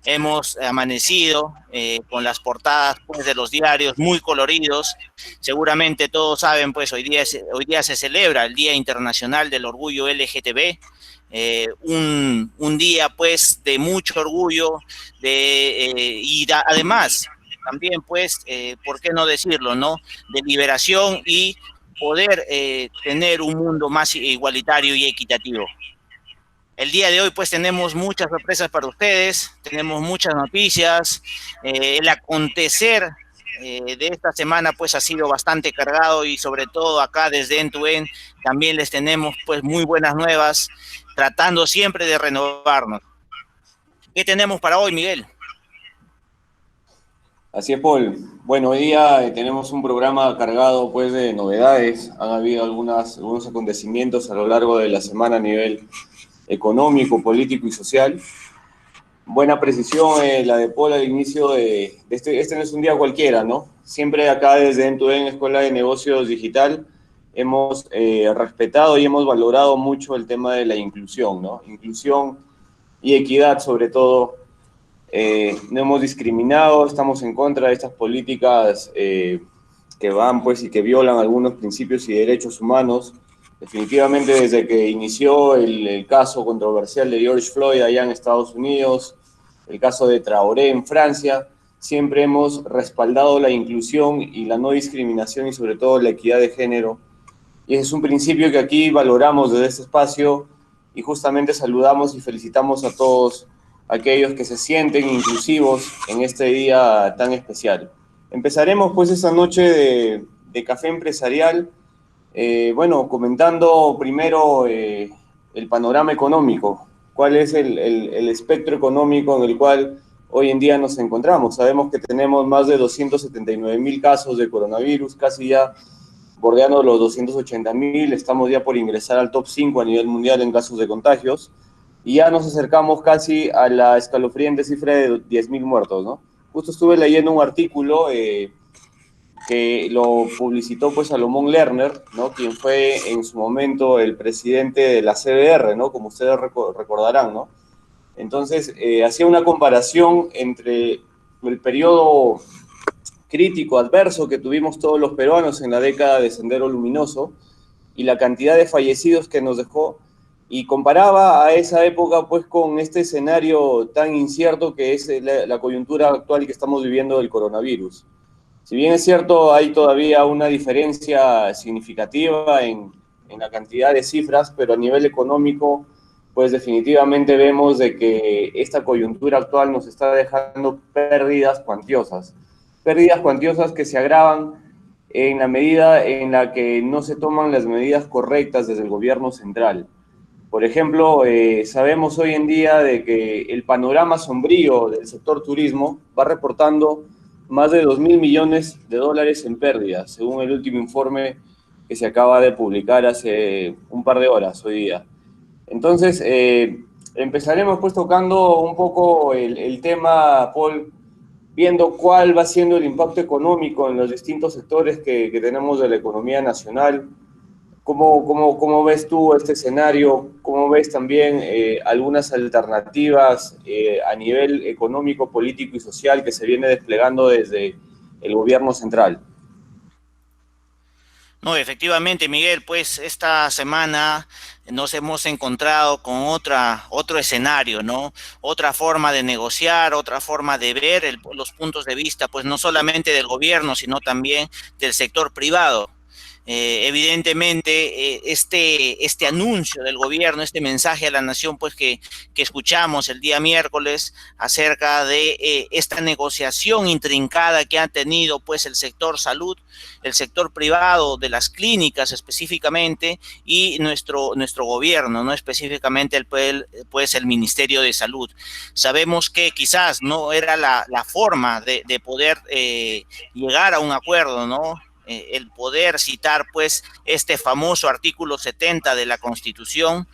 Hemos amanecido con las portadas pues, de los diarios muy coloridos. Seguramente todos saben, pues hoy día se celebra el Día Internacional del Orgullo LGTB, un día pues de mucho orgullo además también pues, ¿por qué no decirlo, no? De liberación y poder tener un mundo más igualitario y equitativo. El día de hoy pues tenemos muchas sorpresas para ustedes, tenemos muchas noticias, el acontecer de esta semana pues ha sido bastante cargado y sobre todo acá desde End2End también les tenemos pues muy buenas nuevas, tratando siempre de renovarnos. ¿Qué tenemos para hoy, Miguel? Así es, Paul. Bueno, hoy día tenemos un programa cargado pues de novedades. Han habido algunos acontecimientos a lo largo de la semana a nivel económico, político y social. Buena precisión la de Paul al inicio de este no es un día cualquiera, ¿no? Siempre acá desde End2End, Escuela de Negocios Digital, hemos respetado y hemos valorado mucho el tema de la inclusión, ¿no? Inclusión y equidad sobre todo. No hemos discriminado, estamos en contra de estas políticas que van pues y que violan algunos principios y derechos humanos. Definitivamente desde que inició el caso controversial de George Floyd allá en Estados Unidos, el caso de Traoré en Francia, siempre hemos respaldado la inclusión y la no discriminación y sobre todo la equidad de género. Y ese es un principio que aquí valoramos desde este espacio y justamente saludamos y felicitamos a todos aquellos que se sienten inclusivos en este día tan especial. Empezaremos pues esta noche de café empresarial, bueno, comentando primero el panorama económico, cuál es el espectro económico en el cual hoy en día nos encontramos. Sabemos que tenemos más de 279.000 casos de coronavirus, casi ya bordeando los 280.000, estamos ya por ingresar al top 5 a nivel mundial en casos de contagios, y ya nos acercamos casi a la escalofriante cifra de 10.000 muertos, ¿no? Justo estuve leyendo un artículo que lo publicitó pues Salomón Lerner, ¿no? Quien fue en su momento el presidente de la CBR, ¿no? Como ustedes recordarán, ¿no? Entonces, hacía una comparación entre el periodo crítico, adverso que tuvimos todos los peruanos en la década de Sendero Luminoso y la cantidad de fallecidos que nos dejó, y comparaba a esa época pues con este escenario tan incierto que es la coyuntura actual que estamos viviendo del coronavirus. Si bien es cierto, hay todavía una diferencia significativa en la cantidad de cifras, pero a nivel económico, pues definitivamente vemos de que esta coyuntura actual nos está dejando pérdidas cuantiosas que se agravan en la medida en la que no se toman las medidas correctas desde el gobierno central. Por ejemplo, sabemos hoy en día de que el panorama sombrío del sector turismo va reportando más de 2.000 millones de dólares en pérdidas, según el último informe que se acaba de publicar hace un par de horas hoy día. Entonces, empezaremos pues tocando un poco el tema, Paul, viendo cuál va siendo el impacto económico en los distintos sectores que tenemos de la economía nacional. ¿Cómo ves tú este escenario? ¿Cómo ves también algunas alternativas a nivel económico, político y social que se viene desplegando desde el gobierno central? No, efectivamente, Miguel, pues esta semana nos hemos encontrado con otro escenario, ¿no? Otra forma de negociar, otra forma de ver los puntos de vista, pues no solamente del gobierno, sino también del sector privado. Evidentemente, este anuncio del gobierno, este mensaje a la nación, pues que escuchamos el día miércoles acerca de esta negociación intrincada que ha tenido pues el sector salud, el sector privado de las clínicas específicamente y nuestro gobierno, no específicamente pues el Ministerio de Salud. Sabemos que quizás no era la forma de poder llegar a un acuerdo, ¿no? El poder citar pues este famoso artículo 70 de la Constitución,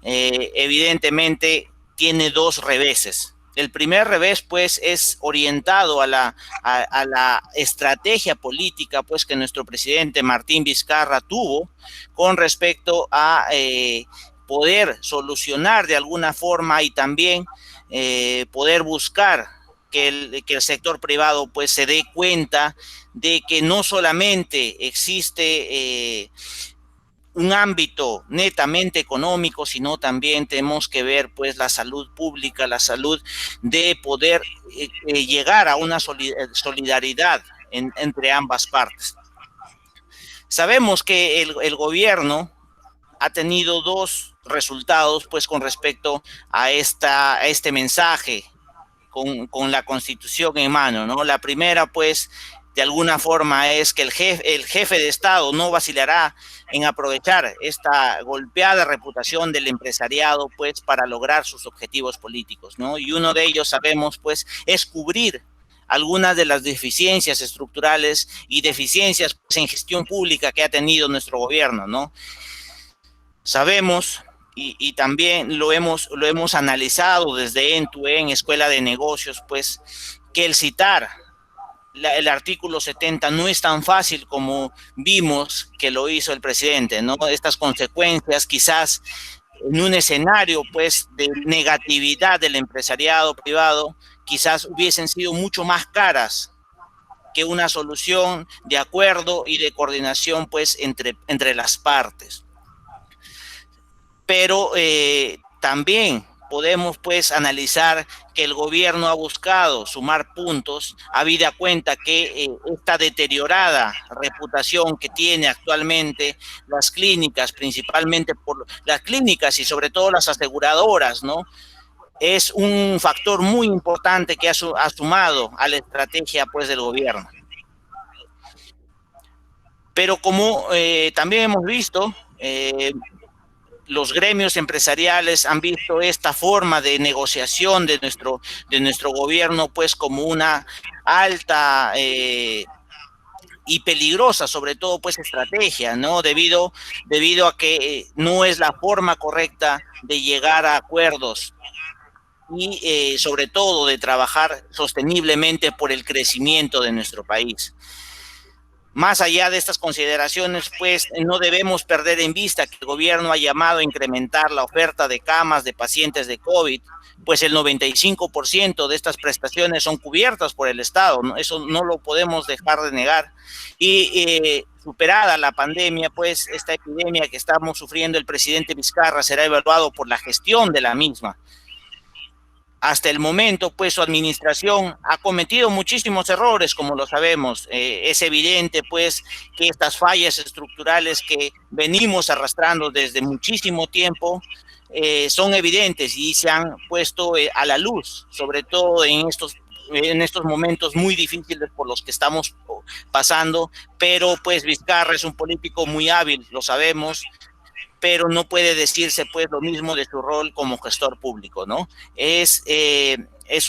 evidentemente tiene dos reveses. El primer revés, pues, es orientado a la estrategia política, pues, que nuestro presidente Martín Vizcarra tuvo con respecto a poder solucionar de alguna forma y también poder buscar que el sector privado pues se dé cuenta de que no solamente existe un ámbito netamente económico, sino también tenemos que ver pues la salud pública, la salud de poder llegar a una solidaridad entre ambas partes. Sabemos que el gobierno ha tenido dos resultados pues con respecto a este mensaje con la Constitución en mano, ¿no? La primera, pues, de alguna forma es que el jefe de Estado no vacilará en aprovechar esta golpeada reputación del empresariado, pues, para lograr sus objetivos políticos, ¿no? Y uno de ellos, sabemos, pues, es cubrir algunas de las deficiencias estructurales y deficiencias pues, en gestión pública que ha tenido nuestro gobierno, ¿no? Sabemos y también lo hemos analizado desde en Escuela de Negocios, pues que el citar el artículo 70 no es tan fácil como vimos que lo hizo el presidente, ¿no? Estas consecuencias quizás en un escenario pues de negatividad del empresariado privado quizás hubiesen sido mucho más caras que una solución de acuerdo y de coordinación pues entre las partes. Pero también podemos pues analizar que el gobierno ha buscado sumar puntos, habida cuenta que esta deteriorada reputación que tiene actualmente las clínicas, principalmente por las clínicas y sobre todo las aseguradoras, ¿no? Es un factor muy importante que ha sumado a la estrategia pues del gobierno. Pero como también hemos visto, los gremios empresariales han visto esta forma de negociación de nuestro gobierno pues como una alta y peligrosa, sobre todo pues estrategia, ¿no? Debido a que no es la forma correcta de llegar a acuerdos y sobre todo de trabajar sosteniblemente por el crecimiento de nuestro país. Más allá de estas consideraciones, pues no debemos perder en vista que el gobierno ha llamado a incrementar la oferta de camas de pacientes de COVID, pues el 95% de estas prestaciones son cubiertas por el Estado, ¿no? Eso no lo podemos dejar de negar. Y superada la pandemia, pues esta epidemia que estamos sufriendo, el presidente Vizcarra será evaluado por la gestión de la misma. Hasta el momento, pues su administración ha cometido muchísimos errores, como lo sabemos. Es evidente, pues, que estas fallas estructurales que venimos arrastrando desde muchísimo tiempo son evidentes y se han puesto a la luz, sobre todo en estos momentos muy difíciles por los que estamos pasando. Pero, pues, Vizcarra es un político muy hábil, lo sabemos, pero no puede decirse pues lo mismo de su rol como gestor público, ¿no? Es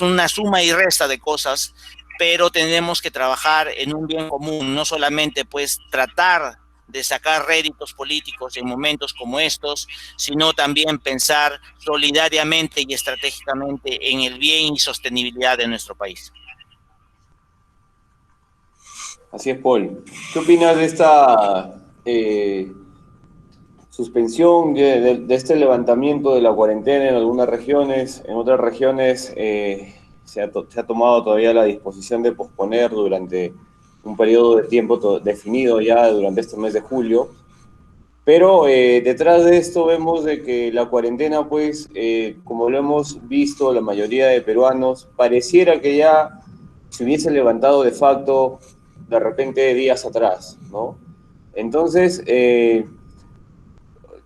una suma y resta de cosas, pero tenemos que trabajar en un bien común, no solamente pues tratar de sacar réditos políticos en momentos como estos, sino también pensar solidariamente y estratégicamente en el bien y sostenibilidad de nuestro país. Así es, Paul. ¿Qué opinas de esta suspensión de este levantamiento de la cuarentena en algunas regiones? En otras regiones se ha tomado todavía la disposición de posponer durante un periodo de tiempo definido ya durante este mes de julio. Pero detrás de esto vemos de que la cuarentena, pues, como lo hemos visto la mayoría de peruanos, pareciera que ya se hubiese levantado de facto de repente días atrás, ¿no? Entonces,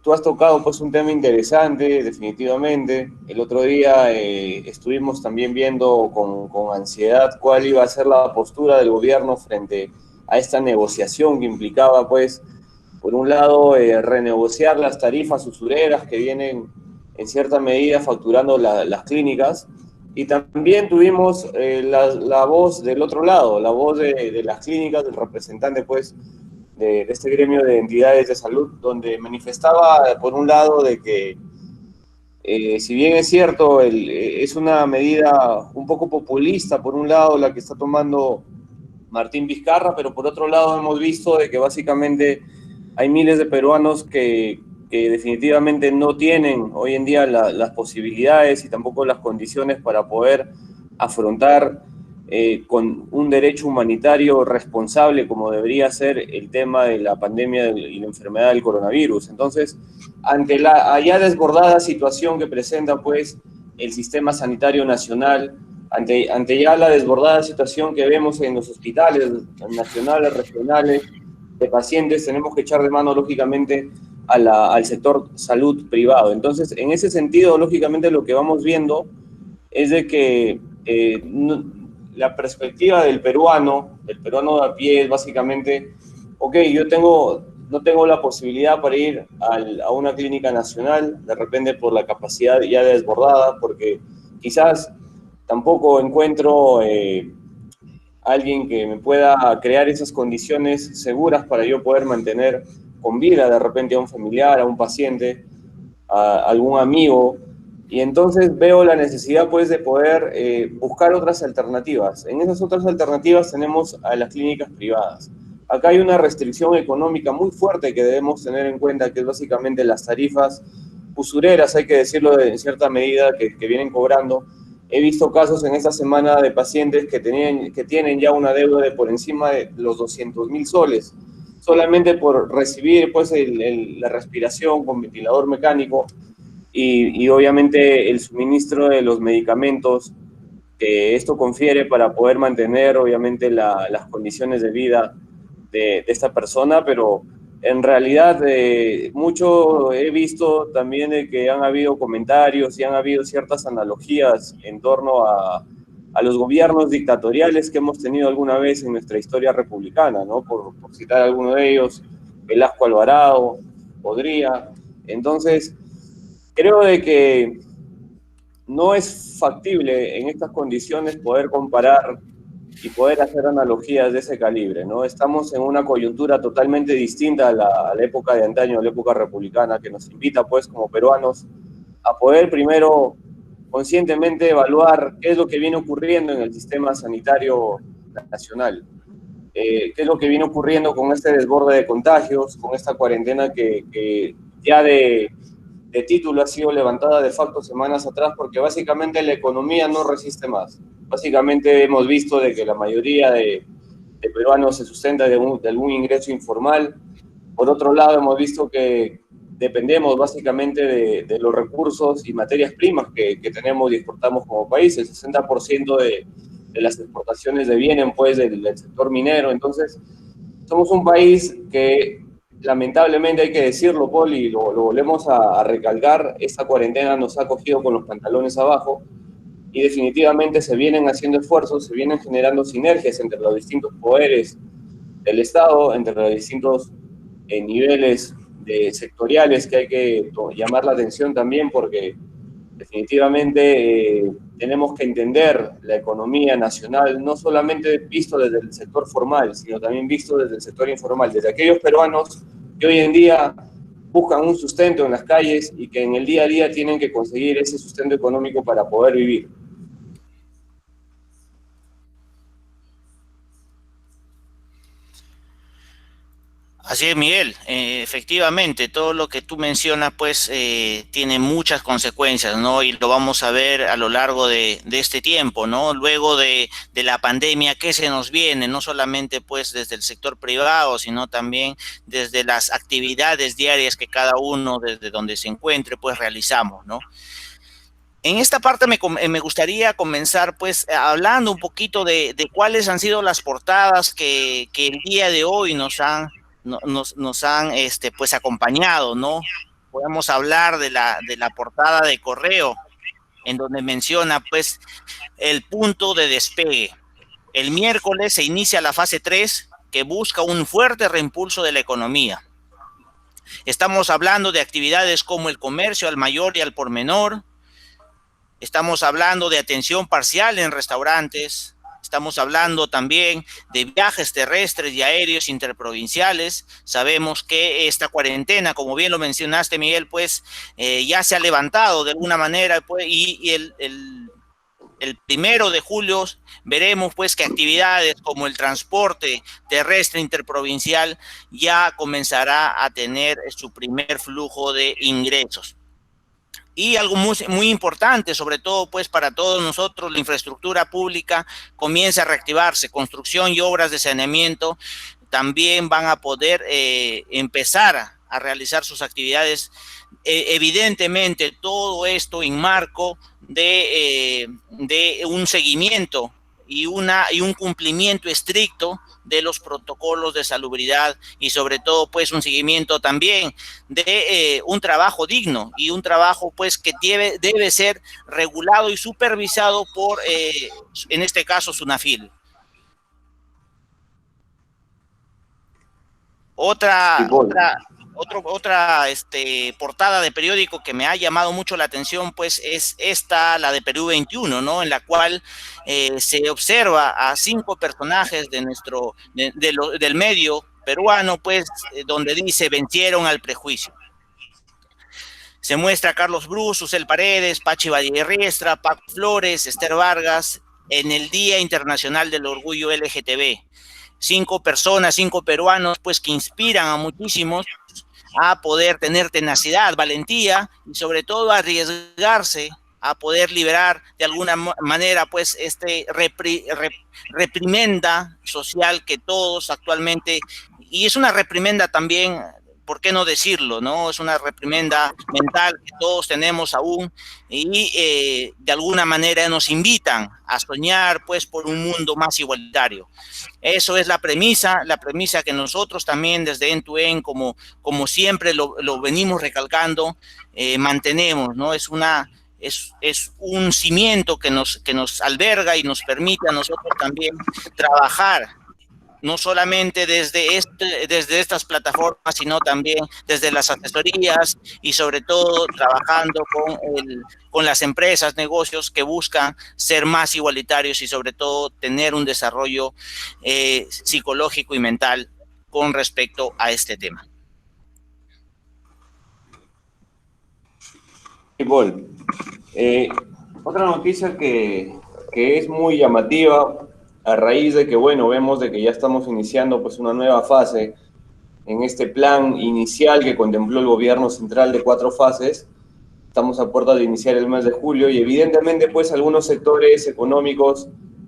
tú has tocado pues un tema interesante, definitivamente. El otro día estuvimos también viendo con ansiedad cuál iba a ser la postura del gobierno frente a esta negociación que implicaba, pues, por un lado, renegociar las tarifas usureras que vienen en cierta medida facturando las clínicas, y también tuvimos la voz del otro lado, la voz de las clínicas, del representante, pues, de este gremio de entidades de salud, donde manifestaba, por un lado, de que si bien es cierto, es una medida un poco populista, por un lado, la que está tomando Martín Vizcarra, pero por otro lado hemos visto de que básicamente hay miles de peruanos que que definitivamente no tienen hoy en día las posibilidades y tampoco las condiciones para poder afrontar con un derecho humanitario responsable como debería ser el tema de la pandemia y la enfermedad del coronavirus. Entonces, ante la ya desbordada situación que presenta pues el sistema sanitario nacional, ante ya la desbordada situación que vemos en los hospitales nacionales, regionales, de pacientes, tenemos que echar de mano, lógicamente, al sector salud privado. Entonces, en ese sentido, lógicamente, lo que vamos viendo es de que la perspectiva del peruano de a pie es básicamente, ok, no tengo la posibilidad para ir a una clínica nacional, de repente por la capacidad ya desbordada, porque quizás tampoco encuentro alguien que me pueda crear esas condiciones seguras para yo poder mantener con vida de repente a un familiar, a un paciente, a algún amigo, y entonces veo la necesidad pues de poder buscar otras alternativas. En esas otras alternativas tenemos a las clínicas privadas. Acá hay una restricción económica muy fuerte que debemos tener en cuenta, que es básicamente las tarifas usureras, hay que decirlo en cierta medida, que vienen cobrando. He visto casos en esta semana de pacientes que tienen ya una deuda de por encima de los 200.000 soles, solamente por recibir pues, la respiración con ventilador mecánico y obviamente el suministro de los medicamentos que esto confiere para poder mantener obviamente las condiciones de vida de esta persona, pero en realidad mucho he visto también de que han habido comentarios y han habido ciertas analogías en torno a los gobiernos dictatoriales que hemos tenido alguna vez en nuestra historia republicana, ¿no? Por citar alguno de ellos, Velasco Alvarado, Podría. Entonces, creo de que no es factible en estas condiciones poder comparar y poder hacer analogías de ese calibre, ¿no? Estamos en una coyuntura totalmente distinta a la época de antaño, a la época republicana, que nos invita, pues, como peruanos, a poder primero conscientemente evaluar qué es lo que viene ocurriendo en el sistema sanitario nacional, qué es lo que viene ocurriendo con este desborde de contagios, con esta cuarentena que ya de título ha sido levantada de facto semanas atrás, porque básicamente la economía no resiste más. Básicamente hemos visto de que la mayoría de peruanos se sustenta de algún ingreso informal. Por otro lado, hemos visto que dependemos básicamente de los recursos y materias primas que tenemos y exportamos como país. El 60% de las exportaciones vienen pues del sector minero. Entonces, somos un país que lamentablemente hay que decirlo, Paul, y lo volvemos a recalcar, esta cuarentena nos ha cogido con los pantalones abajo y definitivamente se vienen haciendo esfuerzos, se vienen generando sinergias entre los distintos poderes del Estado, entre los distintos niveles sectoriales que hay que llamar la atención también porque definitivamente tenemos que entender la economía nacional, no solamente visto desde el sector formal, sino también visto desde el sector informal, desde aquellos peruanos que hoy en día buscan un sustento en las calles y que en el día a día tienen que conseguir ese sustento económico para poder vivir. Así es, Miguel. Efectivamente, todo lo que tú mencionas, pues, tiene muchas consecuencias, ¿no? Y lo vamos a ver a lo largo de este tiempo, ¿no? Luego de la pandemia, ¿qué se nos viene? No solamente, pues, desde el sector privado, sino también desde las actividades diarias que cada uno, desde donde se encuentre, pues, realizamos, ¿no? En esta parte me gustaría comenzar pues hablando un poquito de cuáles han sido las portadas que el día de hoy nos han pues acompañado, ¿no? Podemos hablar de la portada de Correo, en donde menciona pues el punto de despegue. El miércoles se inicia la fase 3 que busca un fuerte reimpulso de la economía. Estamos hablando de actividades como el comercio al mayor y al por menor. Estamos hablando de atención parcial en restaurantes. Estamos hablando también de viajes terrestres y aéreos interprovinciales. Sabemos que esta cuarentena, como bien lo mencionaste, Miguel, pues ya se ha levantado de alguna manera pues, y el 1 de julio veremos pues que actividades como el transporte terrestre interprovincial ya comenzará a tener su primer flujo de ingresos. Y algo muy importante, sobre todo pues para todos nosotros, la infraestructura pública comienza a reactivarse, construcción y obras de saneamiento también van a poder empezar a realizar sus actividades. Evidentemente todo esto en marco de un seguimiento y un cumplimiento estricto de los protocolos de salubridad y sobre todo pues un seguimiento también de un trabajo digno y un trabajo pues que debe ser regulado y supervisado por en este caso SUNAFIL. Otra portada de periódico que me ha llamado mucho la atención, pues es esta, la de Perú 21, ¿no? En la cual se observa a 5 personajes del medio peruano, pues, donde dice, vencieron al prejuicio. Se muestra a Carlos Brus, Susel Paredes, Pachi Valierriestra, Paco Flores, Esther Vargas, en el Día Internacional del Orgullo LGTB. 5 personas, 5 peruanos, pues que inspiran a muchísimos a poder tener tenacidad, valentía y sobre todo arriesgarse a poder liberar de alguna manera pues reprimenda social que todos actualmente, y es una reprimenda también, ¿por qué no decirlo? ¿No? Es una reprimenda mental que todos tenemos aún y de alguna manera nos invitan a soñar pues por un mundo más igualitario. Eso es la premisa que nosotros también desde End2End, como siempre lo venimos recalcando, mantenemos, ¿no? Es un cimiento que nos alberga y nos permite a nosotros también trabajar no solamente desde estas plataformas, sino también desde las asesorías y sobre todo trabajando con las empresas, negocios que buscan ser más igualitarios y sobre todo tener un desarrollo psicológico y mental con respecto a este tema. Otra noticia que es muy llamativa, a raíz de que, bueno, vemos de que ya estamos iniciando pues una nueva fase en este plan inicial que contempló el gobierno central de 4 fases. Estamos a puerta de iniciar el mes de julio y evidentemente pues algunos sectores económicos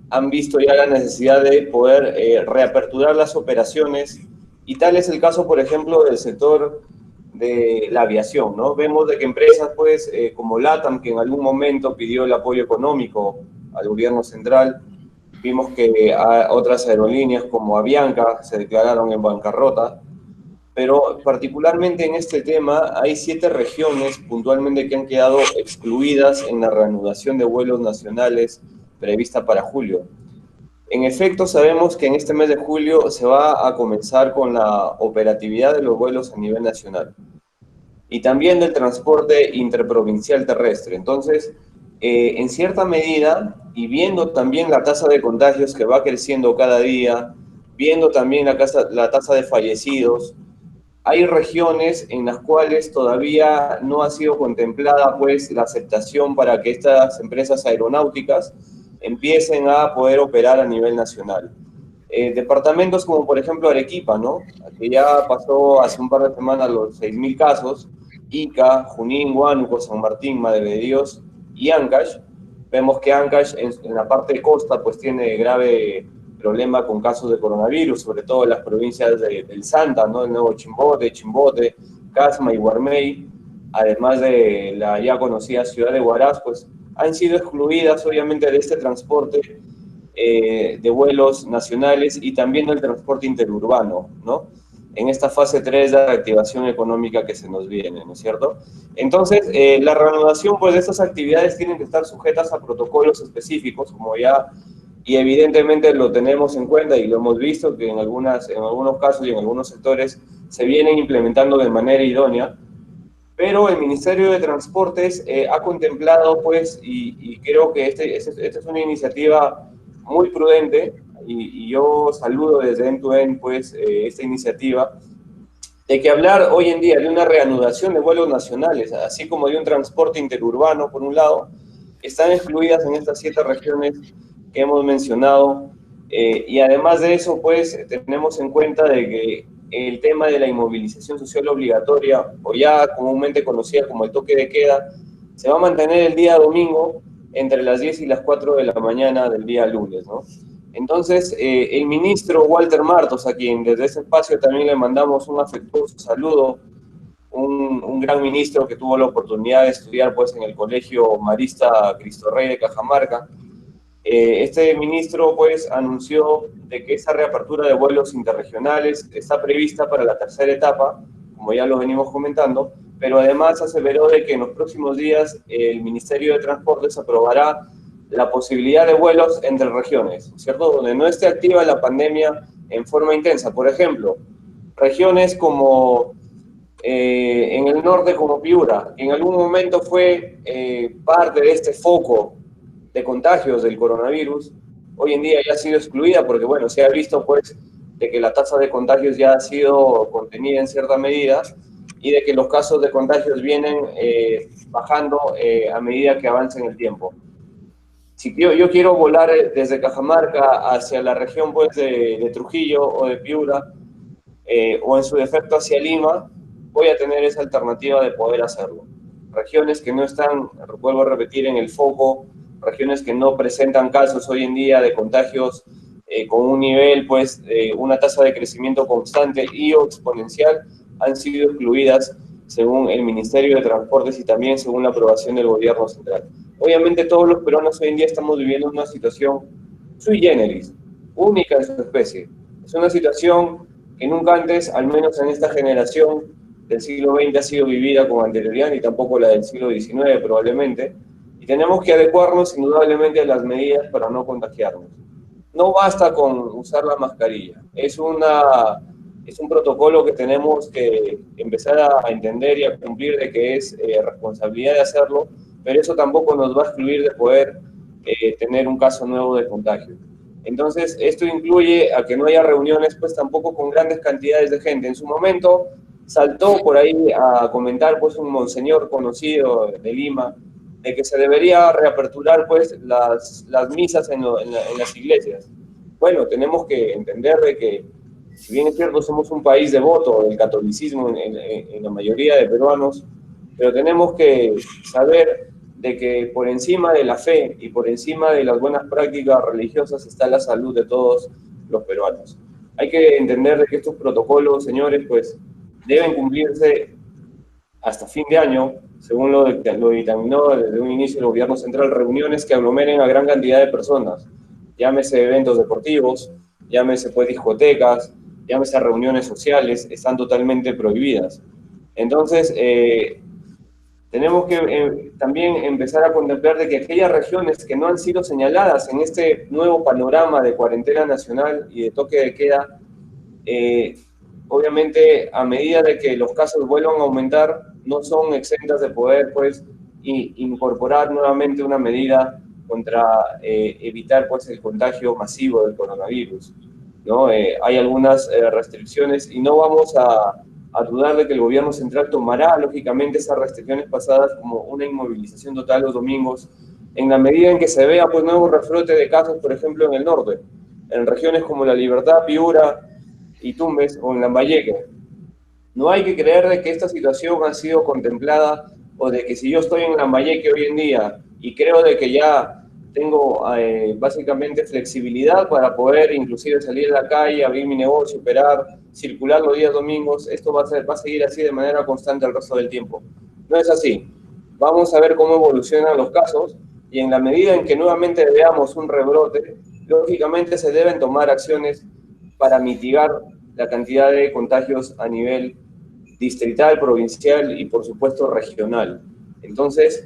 han visto ya la necesidad de poder reaperturar las operaciones, y tal es el caso, por ejemplo, del sector de la aviación, ¿no? Vemos de que empresas pues como LATAM, que en algún momento pidió el apoyo económico al gobierno central, vimos que otras aerolíneas como Avianca se declararon en bancarrota, pero particularmente en este tema hay 7 regiones puntualmente que han quedado excluidas en la reanudación de vuelos nacionales prevista para julio. En efecto, sabemos que en este mes de julio se va a comenzar con la operatividad de los vuelos a nivel nacional y también del transporte interprovincial terrestre. Entonces, en cierta medida, y viendo también la tasa de contagios que va creciendo cada día, viendo también la tasa de fallecidos, hay regiones en las cuales todavía no ha sido contemplada pues la aceptación para que estas empresas aeronáuticas empiecen a poder operar a nivel nacional. Departamentos como por ejemplo Arequipa, ¿no? Que ya pasó hace un par de semanas los 6.000 casos, Ica, Junín, Huánuco, San Martín, Madre de Dios y Ancash. Vemos que Ancash en la parte de costa pues tiene grave problema con casos de coronavirus, sobre todo en las provincias del Santa, ¿no? El Nuevo Chimbote, Casma y Guarmey, además de la ya conocida ciudad de Huaraz, pues han sido excluidas obviamente de este transporte de vuelos nacionales y también del transporte interurbano, ¿no? En esta fase 3 de la reactivación económica que se nos viene, ¿no es cierto? Entonces, la reanudación pues, de estas actividades tienen que estar sujetas a protocolos específicos, como ya, y evidentemente lo tenemos en cuenta y lo hemos visto, que en algunos casos y en algunos sectores se vienen implementando de manera idónea, pero el Ministerio de Transportes ha contemplado, pues, y creo que esta es una iniciativa muy prudente, y yo saludo desde End2End, pues, esta iniciativa, de que hablar hoy en día de una reanudación de vuelos nacionales, así como de un transporte interurbano, por un lado, están excluidas en estas 7 regiones que hemos mencionado. Y además de eso, pues, tenemos en cuenta de que el tema de la inmovilización social obligatoria, o ya comúnmente conocida como el toque de queda, se va a mantener el día domingo entre las 10 y las 4 de la mañana del día lunes, ¿no? Entonces, el ministro Walter Martos, a quien desde ese espacio también le mandamos un afectuoso saludo, un gran ministro que tuvo la oportunidad de estudiar pues, en el Colegio Marista Cristo Rey de Cajamarca. Este ministro pues, anunció de que esa reapertura de vuelos interregionales está prevista para la tercera etapa, como ya lo venimos comentando, pero además aseveró de que en los próximos días el Ministerio de Transportes aprobará la posibilidad de vuelos entre regiones, ¿cierto? Donde no esté activa la pandemia en forma intensa. Por ejemplo, regiones como en el norte como Piura, que en algún momento fue parte de este foco de contagios del coronavirus, hoy en día ya ha sido excluida porque, bueno, se ha visto pues de que la tasa de contagios ya ha sido contenida en cierta medida y de que los casos de contagios vienen bajando a medida que avanza en el tiempo. Si yo quiero volar desde Cajamarca hacia la región pues, de Trujillo o de Piura, o en su defecto hacia Lima, voy a tener esa alternativa de poder hacerlo. Regiones que no están, vuelvo a repetir, en el foco, regiones que no presentan casos hoy en día de contagios con un nivel, pues, una tasa de crecimiento constante y o exponencial, han sido excluidas según el Ministerio de Transportes y también según la aprobación del gobierno central. Obviamente todos los peruanos hoy en día estamos viviendo una situación sui generis, única en su especie. Es una situación que nunca antes, al menos en esta generación del siglo XX, ha sido vivida con anterioridad, ni tampoco la del siglo XIX probablemente, y tenemos que adecuarnos indudablemente a las medidas para no contagiarnos. No basta con usar la mascarilla, es un protocolo que tenemos que empezar a entender y a cumplir de que es responsabilidad de hacerlo, pero eso tampoco nos va a excluir de poder tener un caso nuevo de contagio. Entonces, esto incluye a que no haya reuniones, pues tampoco con grandes cantidades de gente. En su momento saltó por ahí a comentar, pues, un monseñor conocido de Lima, de que se debería reaperturar, pues, las misas en las iglesias. Bueno, tenemos que entender de que, si bien es cierto, somos un país devoto del catolicismo en la mayoría de peruanos, pero tenemos que saber de que por encima de la fe y por encima de las buenas prácticas religiosas está la salud de todos los peruanos. Hay que entender de que estos protocolos, señores, pues deben cumplirse hasta fin de año, según lo dictaminó desde un inicio el gobierno central, reuniones que aglomeren a gran cantidad de personas, llámese eventos deportivos, llámese pues discotecas, llámese reuniones sociales, están totalmente prohibidas. Entonces, tenemos que también empezar a contemplar de que aquellas regiones que no han sido señaladas en este nuevo panorama de cuarentena nacional y de toque de queda, obviamente a medida de que los casos vuelvan a aumentar, no son exentas de poder pues, incorporar nuevamente una medida contra evitar pues, el contagio masivo del coronavirus, ¿no? Hay algunas restricciones y no vamos a dudar de que el gobierno central tomará, lógicamente, esas restricciones pasadas como una inmovilización total los domingos, en la medida en que se vea pues nuevo reflote de casos, por ejemplo, en el norte, en regiones como La Libertad, Piura y Tumbes o en Lambayeque. No hay que creer de que esta situación ha sido contemplada o de que si yo estoy en Lambayeque hoy en día y creo de que ya tengo básicamente flexibilidad para poder inclusive salir a la calle, abrir mi negocio, operar, circular los días domingos, esto va a seguir así de manera constante el resto del tiempo. No es así. Vamos a ver cómo evolucionan los casos y en la medida en que nuevamente veamos un rebrote, lógicamente se deben tomar acciones para mitigar la cantidad de contagios a nivel distrital, provincial y por supuesto regional. Entonces,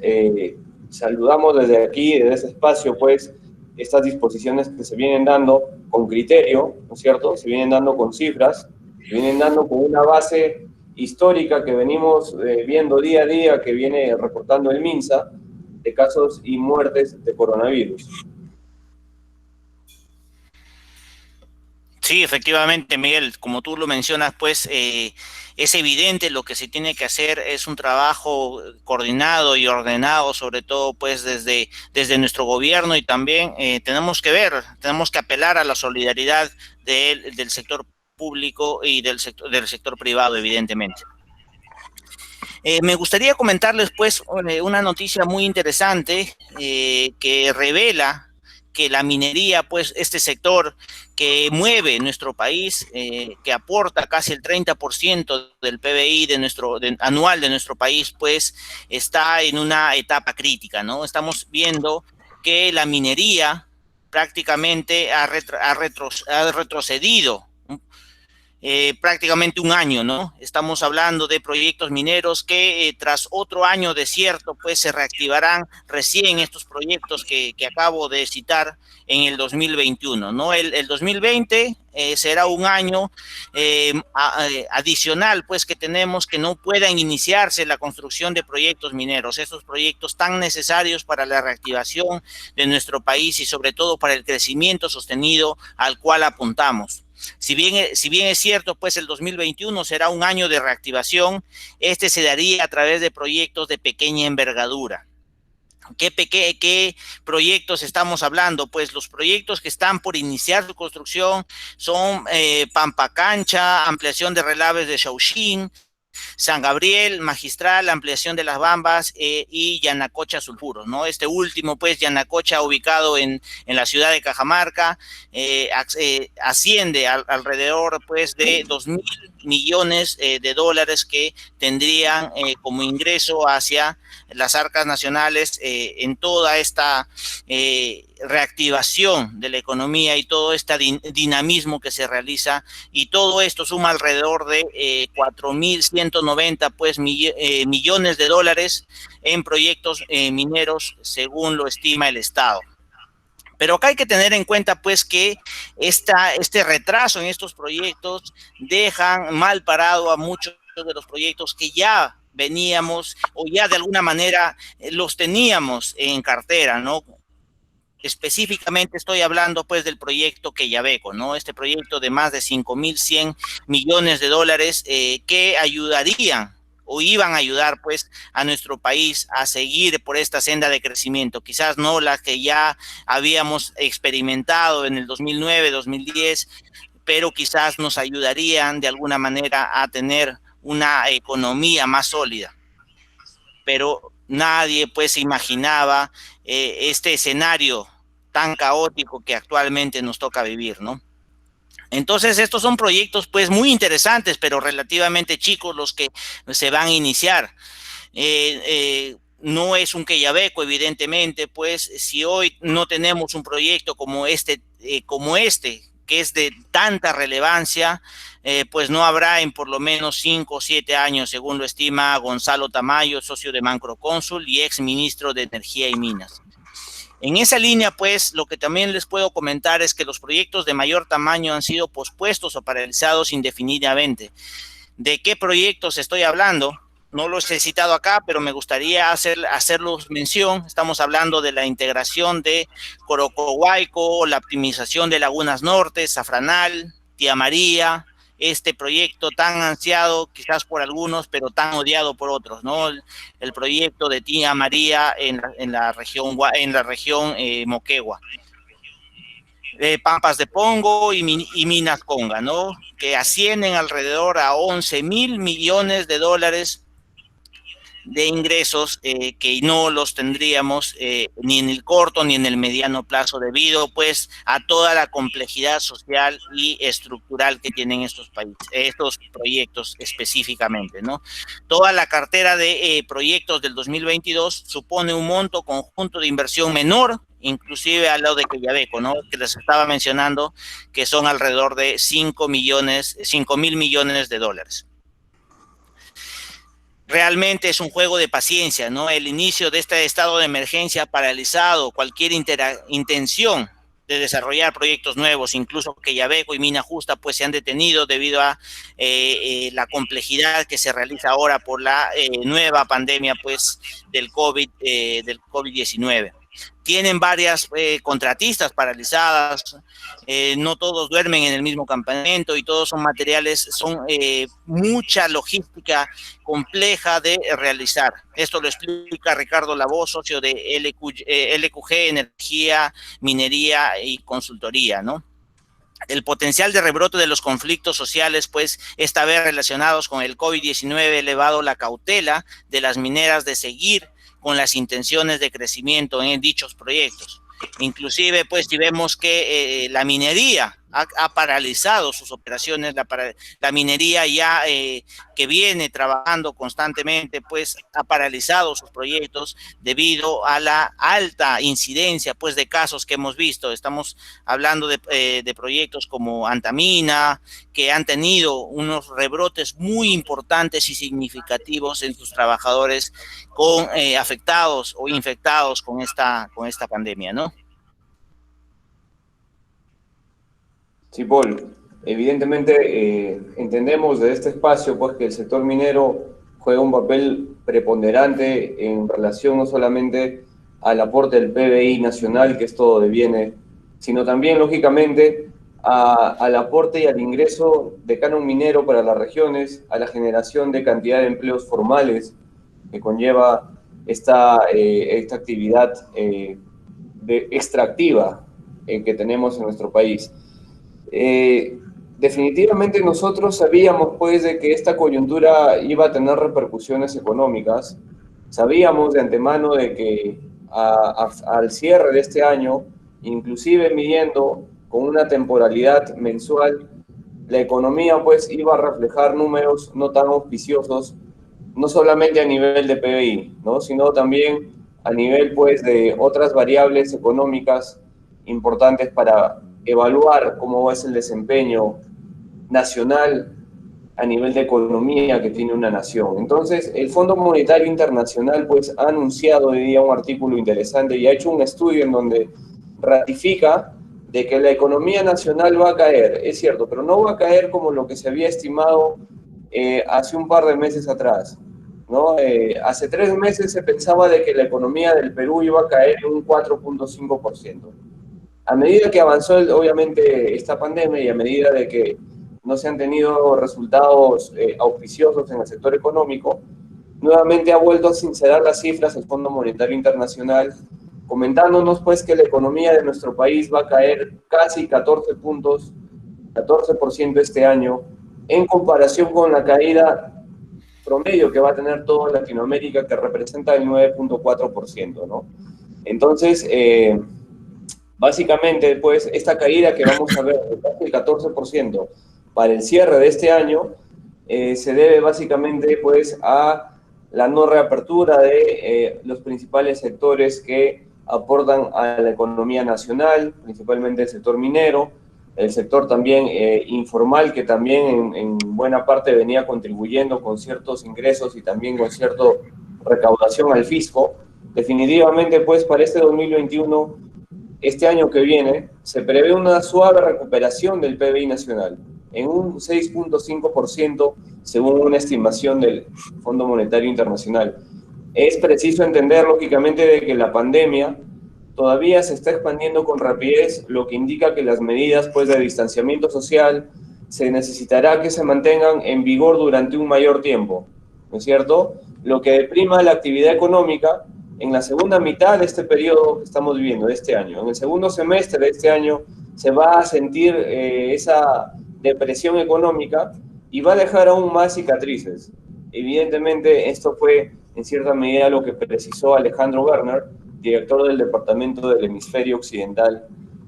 saludamos desde aquí, desde ese espacio, pues, estas disposiciones que se vienen dando con criterio, ¿no es cierto? Se vienen dando con cifras, se vienen dando con una base histórica que venimos viendo día a día, que viene reportando el MINSA, de casos y muertes de coronavirus. Sí, efectivamente, Miguel, como tú lo mencionas, pues es evidente lo que se tiene que hacer es un trabajo coordinado y ordenado, sobre todo pues desde nuestro gobierno y también tenemos que apelar a la solidaridad del sector público y del sector privado, evidentemente. Me gustaría comentarles pues una noticia muy interesante que revela que la minería, pues este sector que mueve nuestro país, que aporta casi el 30% del PBI anual de nuestro país, pues está en una etapa crítica, ¿no? Estamos viendo que la minería prácticamente ha retrocedido prácticamente un año, ¿no? Estamos hablando de proyectos mineros que tras otro año desierto, pues se reactivarán recién estos proyectos que acabo de citar en el 2021, ¿no? El 2020 será un año adicional, pues que tenemos que no puedan iniciarse la construcción de proyectos mineros, estos proyectos tan necesarios para la reactivación de nuestro país y sobre todo para el crecimiento sostenido al cual apuntamos. Si bien es cierto, pues el 2021 será un año de reactivación, este se daría a través de proyectos de pequeña envergadura. ¿Qué proyectos estamos hablando? Pues los proyectos que están por iniciar su construcción son Pampacancha, ampliación de relaves de Xauxín, San Gabriel, Magistral, ampliación de las Bambas y Yanacocha Sulfuros, ¿no? Este último, pues, Yanacocha, ubicado en la ciudad de Cajamarca, asciende alrededor, pues, de 2.000 millones de dólares que tendrían como ingreso hacia las arcas nacionales en toda esta reactivación de la economía y todo este dinamismo que se realiza, y todo esto suma alrededor de 4.190 pues, millones de dólares en proyectos mineros, según lo estima el Estado. Pero acá hay que tener en cuenta pues que este retraso en estos proyectos dejan mal parado a muchos de los proyectos que ya veníamos o ya de alguna manera los teníamos en cartera, ¿no? Específicamente estoy hablando pues del proyecto Quellaveco, ¿no? Este proyecto de más de 5.100 millones de dólares que ayudarían o iban a ayudar pues a nuestro país a seguir por esta senda de crecimiento, quizás no la que ya habíamos experimentado en el 2009, 2010, pero quizás nos ayudarían de alguna manera a tener una economía más sólida. Pero nadie pues se imaginaba este escenario tan caótico que actualmente nos toca vivir, ¿no? Entonces estos son proyectos pues muy interesantes, pero relativamente chicos los que se van a iniciar. No es un Quellaveco, evidentemente, pues si hoy no tenemos un proyecto como este, que es de tanta relevancia, pues no habrá en por lo menos 5 o 7 años, según lo estima Gonzalo Tamayo, socio de Macrocónsul y ex ministro de Energía y Minas. En esa línea, pues, lo que también les puedo comentar es que los proyectos de mayor tamaño han sido pospuestos o paralizados indefinidamente. ¿De qué proyectos estoy hablando? No los he citado acá, pero me gustaría hacerlos mención. Estamos hablando de la integración de Corocohuayco, la optimización de Lagunas Norte, Zafranal, Tía María, este proyecto tan ansiado quizás por algunos, pero tan odiado por otros, ¿no? El proyecto de Tía María en la región Moquegua. Pampas de Pongo y Minas Conga, ¿no? Que ascienden alrededor a 11.000 millones de dólares de ingresos que no los tendríamos ni en el corto ni en el mediano plazo, debido pues a toda la complejidad social y estructural que tienen estos países, estos proyectos específicamente, ¿no? Toda la cartera de proyectos del 2022 supone un monto conjunto de inversión menor, inclusive al lado de Quellaveco, ¿no? Que les estaba mencionando, que son alrededor de 5.000 millones de dólares. Realmente es un juego de paciencia, ¿no? El inicio de este estado de emergencia ha paralizado cualquier intención de desarrollar proyectos nuevos, incluso Quellaveco y Mina Justa pues se han detenido debido a la complejidad que se realiza ahora por la nueva pandemia pues del COVID-19. tienen varias contratistas paralizadas, no todos duermen en el mismo campamento y todos son materiales, son mucha logística compleja de realizar. Esto lo explica Ricardo Lavoe, socio de LQG, Energía, Minería y Consultoría, ¿no? El potencial de rebrote de los conflictos sociales, pues, esta vez relacionados con el COVID-19, ha elevado la cautela de las mineras de seguir con las intenciones de crecimiento en dichos proyectos. Inclusive, pues, si vemos que la minería ha paralizado sus operaciones, la minería ya que viene trabajando constantemente, pues, ha paralizado sus proyectos debido a la alta incidencia, pues, de casos que hemos visto. Estamos hablando de proyectos como Antamina, que han tenido unos rebrotes muy importantes y significativos en sus trabajadores con afectados o infectados con esta pandemia, ¿no? Sí, Paul, evidentemente entendemos de este espacio pues, que el sector minero juega un papel preponderante en relación no solamente al aporte del PBI nacional, que esto deviene, sino también, lógicamente, al aporte y al ingreso de canon minero para las regiones, a la generación de cantidad de empleos formales que conlleva esta actividad extractiva que tenemos en nuestro país. Definitivamente nosotros sabíamos pues de que esta coyuntura iba a tener repercusiones económicas, sabíamos de antemano de que al cierre de este año, inclusive midiendo con una temporalidad mensual, la economía pues iba a reflejar números no tan auspiciosos, no solamente a nivel de PBI, ¿no? Sino también a nivel pues de otras variables económicas importantes para evaluar cómo es el desempeño nacional a nivel de economía que tiene una nación. Entonces, el Fondo Monetario Internacional pues ha anunciado hoy día un artículo interesante y ha hecho un estudio en donde ratifica de que la economía nacional va a caer, es cierto, pero no va a caer como lo que se había estimado hace un par de meses atrás, ¿no? Hace 3 meses se pensaba de que la economía del Perú iba a caer en un 4.5%. A medida que avanzó, obviamente, esta pandemia y a medida de que no se han tenido resultados auspiciosos en el sector económico, nuevamente ha vuelto a sincerar las cifras el Fondo Monetario Internacional, comentándonos pues que la economía de nuestro país va a caer casi 14 puntos, 14% este año, en comparación con la caída promedio que va a tener toda Latinoamérica, que representa el 9.4%, ¿no? Entonces, básicamente, pues, esta caída que vamos a ver de casi el 14% para el cierre de este año se debe básicamente, pues, a la no reapertura de los principales sectores que aportan a la economía nacional, principalmente el sector minero, el sector también informal, que también en buena parte venía contribuyendo con ciertos ingresos y también con cierta recaudación al fisco. Definitivamente, pues, para este 2021, este año que viene, se prevé una suave recuperación del PBI nacional, en un 6.5% según una estimación del Fondo Monetario Internacional. Es preciso entender, lógicamente, de que la pandemia todavía se está expandiendo con rapidez, lo que indica que las medidas pues, de distanciamiento social se necesitará que se mantengan en vigor durante un mayor tiempo, ¿no es cierto? Lo que deprima la actividad económica en la segunda mitad de este periodo que estamos viviendo, de este año. En el segundo semestre de este año se va a sentir esa depresión económica y va a dejar aún más cicatrices. Evidentemente, esto fue en cierta medida lo que precisó Alejandro Werner, director del Departamento del Hemisferio Occidental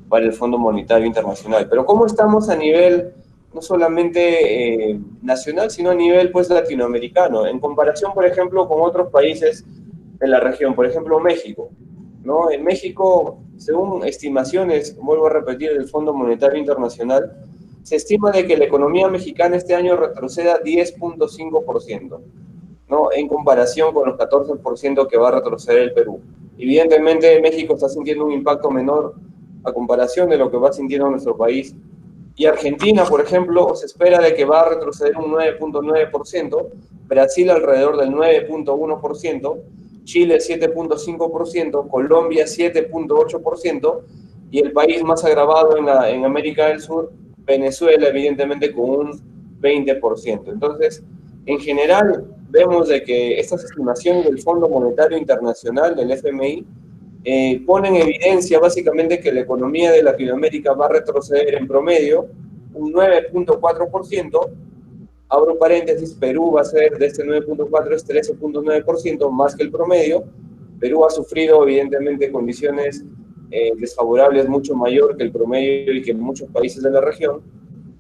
para el Fondo Monetario Internacional. Pero ¿cómo estamos a nivel no solamente nacional, sino a nivel pues latinoamericano? En comparación, por ejemplo, con otros países de la región, por ejemplo, México, ¿no? En México, según estimaciones, vuelvo a repetir, del Fondo Monetario Internacional, se estima de que la economía mexicana este año retroceda 10.5%, ¿no? En comparación con los 14% que va a retroceder el Perú. Evidentemente, México está sintiendo un impacto menor a comparación de lo que va sintiendo nuestro país. Y Argentina, por ejemplo, se espera de que va a retroceder un 9.9%, Brasil alrededor del 9.1%, Chile 7.5%, Colombia 7.8%, y el país más agravado en América del Sur, Venezuela, evidentemente con un 20%. Entonces, en general, vemos de que estas estimaciones del Fondo Monetario Internacional, del FMI, ponen en evidencia básicamente que la economía de Latinoamérica va a retroceder en promedio un 9.4%. Abro paréntesis, Perú va a ser de este 9.4, es 13.9% más que el promedio. Perú ha sufrido evidentemente condiciones desfavorables mucho mayor que el promedio y que en muchos países de la región,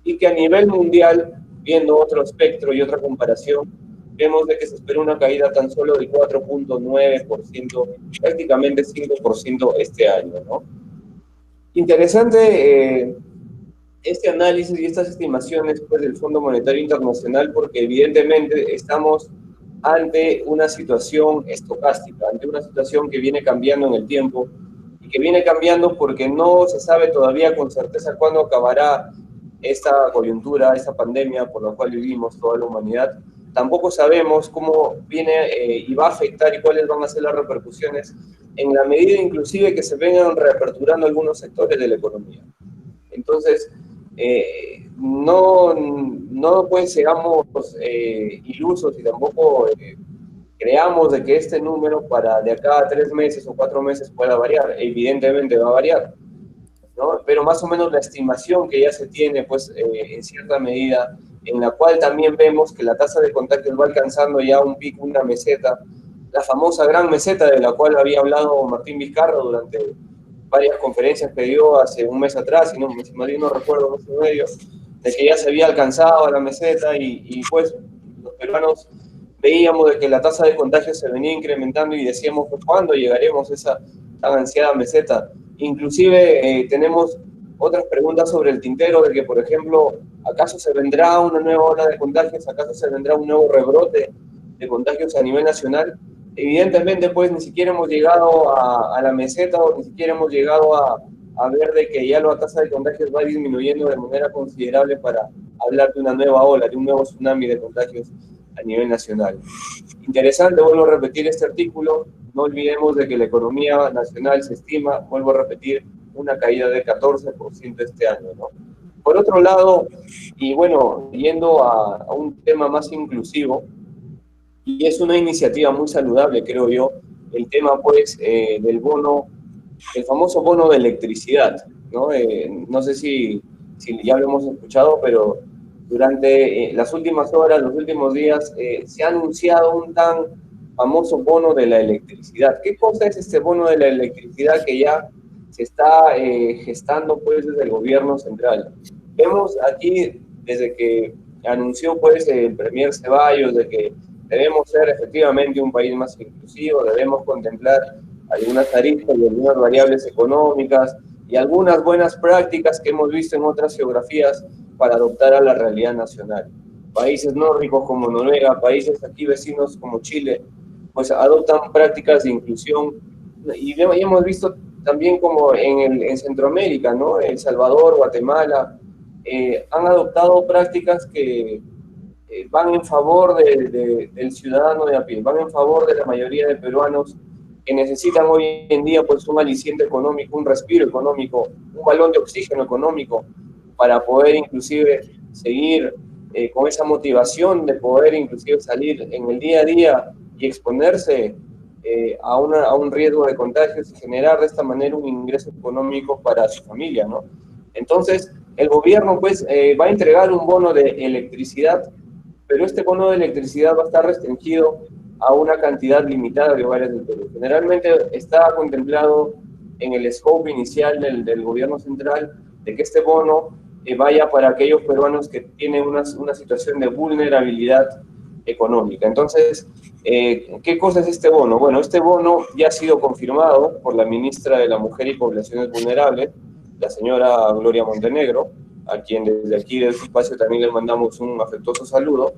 y que a nivel mundial, viendo otro espectro y otra comparación, vemos de que se espera una caída tan solo del 4.9%, prácticamente 5% este año, ¿no? Interesante este análisis y estas estimaciones pues, del Fondo Monetario Internacional, porque evidentemente estamos ante una situación estocástica, ante una situación que viene cambiando en el tiempo, y que viene cambiando porque no se sabe todavía con certeza cuándo acabará esta coyuntura, esta pandemia por la cual vivimos toda la humanidad. Tampoco sabemos cómo viene y va a afectar y cuáles van a ser las repercusiones en la medida inclusive que se vengan reaperturando algunos sectores de la economía. Entonces, no pues seamos ilusos y tampoco creamos de que este número para de acá a 3 meses o 4 meses pueda variar. Evidentemente va a variar, ¿no? Pero más o menos la estimación que ya se tiene, pues en cierta medida, en la cual también vemos que la tasa de contagios va alcanzando ya un pico, una meseta, la famosa gran meseta de la cual había hablado Martín Vizcarra durante varias conferencias que dio hace un mes atrás, si mal no recuerdo, un mes y medio, de que ya se había alcanzado la meseta y pues los peruanos veíamos de que la tasa de contagio se venía incrementando y decíamos, pues, ¿cuándo llegaremos a esa tan ansiada meseta? Inclusive tenemos otras preguntas sobre el tintero de que, por ejemplo, ¿acaso se vendrá una nueva ola de contagios? ¿Acaso se vendrá un nuevo rebrote de contagios a nivel nacional? Evidentemente, pues, ni siquiera hemos llegado a la meseta o ni siquiera hemos llegado a ver de que ya la tasa de contagios va disminuyendo de manera considerable para hablar de una nueva ola, de un nuevo tsunami de contagios a nivel nacional. Interesante, vuelvo a repetir este artículo, no olvidemos de que la economía nacional se estima, vuelvo a repetir, una caída del 14% este año, ¿no? Por otro lado, y bueno, yendo a un tema más inclusivo, y es una iniciativa muy saludable, creo yo, el tema pues del bono, el famoso bono de electricidad, ¿no? No sé si ya lo hemos escuchado, pero durante las últimas horas, los últimos días, se ha anunciado un tan famoso bono de la electricidad. ¿Qué cosa es este bono de la electricidad que ya se está gestando pues desde el gobierno central? Vemos aquí, desde que anunció pues el premier Ceballos de que debemos ser efectivamente un país más inclusivo, debemos contemplar algunas tarifas y algunas variables económicas y algunas buenas prácticas que hemos visto en otras geografías para adoptar a la realidad nacional. Países nórdicos como Noruega, países aquí vecinos como Chile, pues adoptan prácticas de inclusión y hemos visto también como en Centroamérica, ¿no? El Salvador, Guatemala, han adoptado prácticas que van en favor del ciudadano de a pie, van en favor de la mayoría de peruanos que necesitan hoy en día pues un aliciente económico, un respiro económico, un balón de oxígeno económico para poder inclusive seguir con esa motivación de poder inclusive salir en el día a día y exponerse a un riesgo de contagios y generar de esta manera un ingreso económico para su familia, ¿no? Entonces, el gobierno pues va a entregar un bono de electricidad, pero este bono de electricidad va a estar restringido a una cantidad limitada de hogares del Perú. Generalmente está contemplado en el scope inicial del gobierno central de que este bono vaya para aquellos peruanos que tienen una situación de vulnerabilidad económica. Entonces, ¿qué cosa es este bono? Bueno, este bono ya ha sido confirmado por la ministra de la Mujer y Poblaciones Vulnerables, la señora Gloria Montenegro, a quien desde aquí del espacio también le mandamos un afectuoso saludo.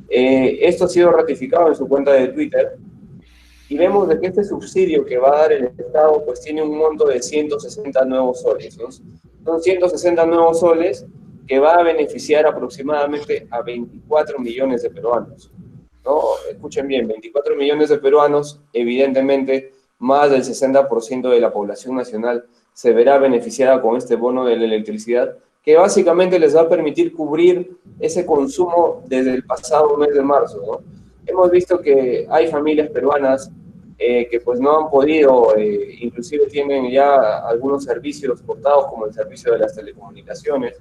Esto ha sido ratificado en su cuenta de Twitter y vemos de que este subsidio que va a dar el Estado pues tiene un monto de 160 nuevos soles, ¿no? Son 160 nuevos soles que va a beneficiar aproximadamente a 24 millones de peruanos. ¿no? Escuchen bien, 24 millones de peruanos, evidentemente más del 60% de la población nacional se verá beneficiada con este bono de la electricidad, que básicamente les va a permitir cubrir ese consumo desde el pasado mes de marzo, ¿no? Hemos visto que hay familias peruanas que pues no han podido, inclusive tienen ya algunos servicios cortados como el servicio de las telecomunicaciones,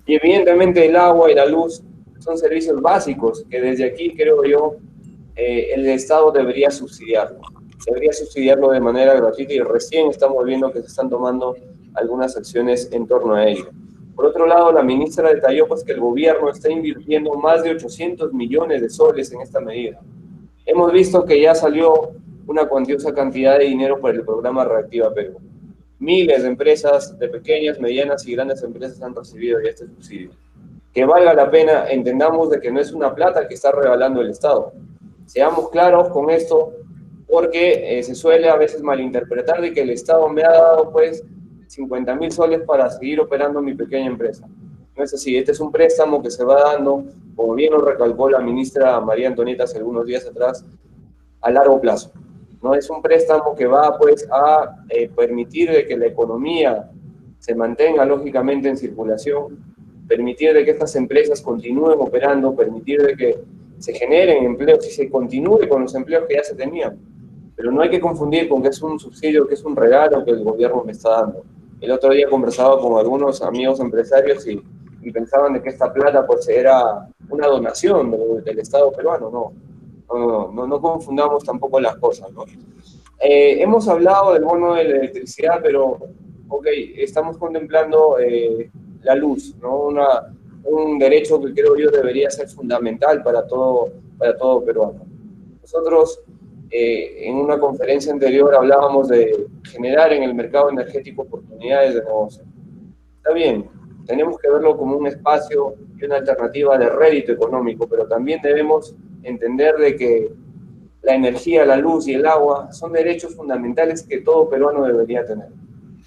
y evidentemente el agua y la luz son servicios básicos que desde aquí, creo yo, el Estado debería subsidiarlo de manera gratuita y recién estamos viendo que se están tomando algunas acciones en torno a ello. Por otro lado, la ministra detalló pues, que el gobierno está invirtiendo más de 800 millones de soles en esta medida. Hemos visto que ya salió una cuantiosa cantidad de dinero por el programa Reactiva Perú. Miles de empresas, de pequeñas, medianas y grandes empresas han recibido ya este subsidio. Que valga la pena, entendamos de que no es una plata que está regalando el Estado. Seamos claros con esto, porque se suele a veces malinterpretar de que el Estado me ha dado pues 50.000 soles para seguir operando mi pequeña empresa. No es así, este es un préstamo que se va dando, como bien lo recalcó la ministra María Antonieta hace algunos días atrás, a largo plazo. No es un préstamo que va pues a permitir de que la economía se mantenga lógicamente en circulación, permitir de que estas empresas continúen operando, permitir de que se generen empleos y se continúe con los empleos que ya se tenían. Pero no hay que confundir con que es un subsidio, que es un regalo que el gobierno me está dando. El otro día conversaba con algunos amigos empresarios y pensaban de que esta plata pues era una donación del Estado peruano. No confundamos tampoco las cosas, ¿no? Hemos hablado del bono de la electricidad, pero, ok, estamos contemplando la luz, ¿no? Un derecho que creo yo debería ser fundamental para todo peruano. Nosotros, en una conferencia anterior, hablábamos de generar en el mercado energético oportunidades de negocio. Está bien, tenemos que verlo como un espacio y una alternativa de rédito económico, pero también debemos entender de que la energía, la luz y el agua son derechos fundamentales que todo peruano debería tener.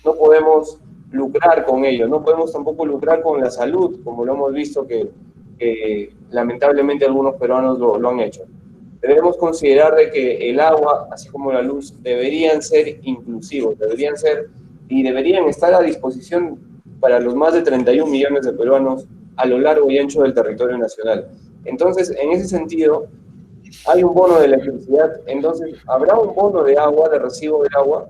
No podemos lucrar con ello, no podemos tampoco lucrar con la salud, como lo hemos visto que lamentablemente algunos peruanos lo han hecho. Debemos considerar de que el agua, así como la luz, deberían ser inclusivos, deberían estar a disposición para los más de 31 millones de peruanos a lo largo y ancho del territorio nacional. Entonces, en ese sentido, hay un bono de electricidad, entonces, ¿habrá un bono de agua, de recibo de agua?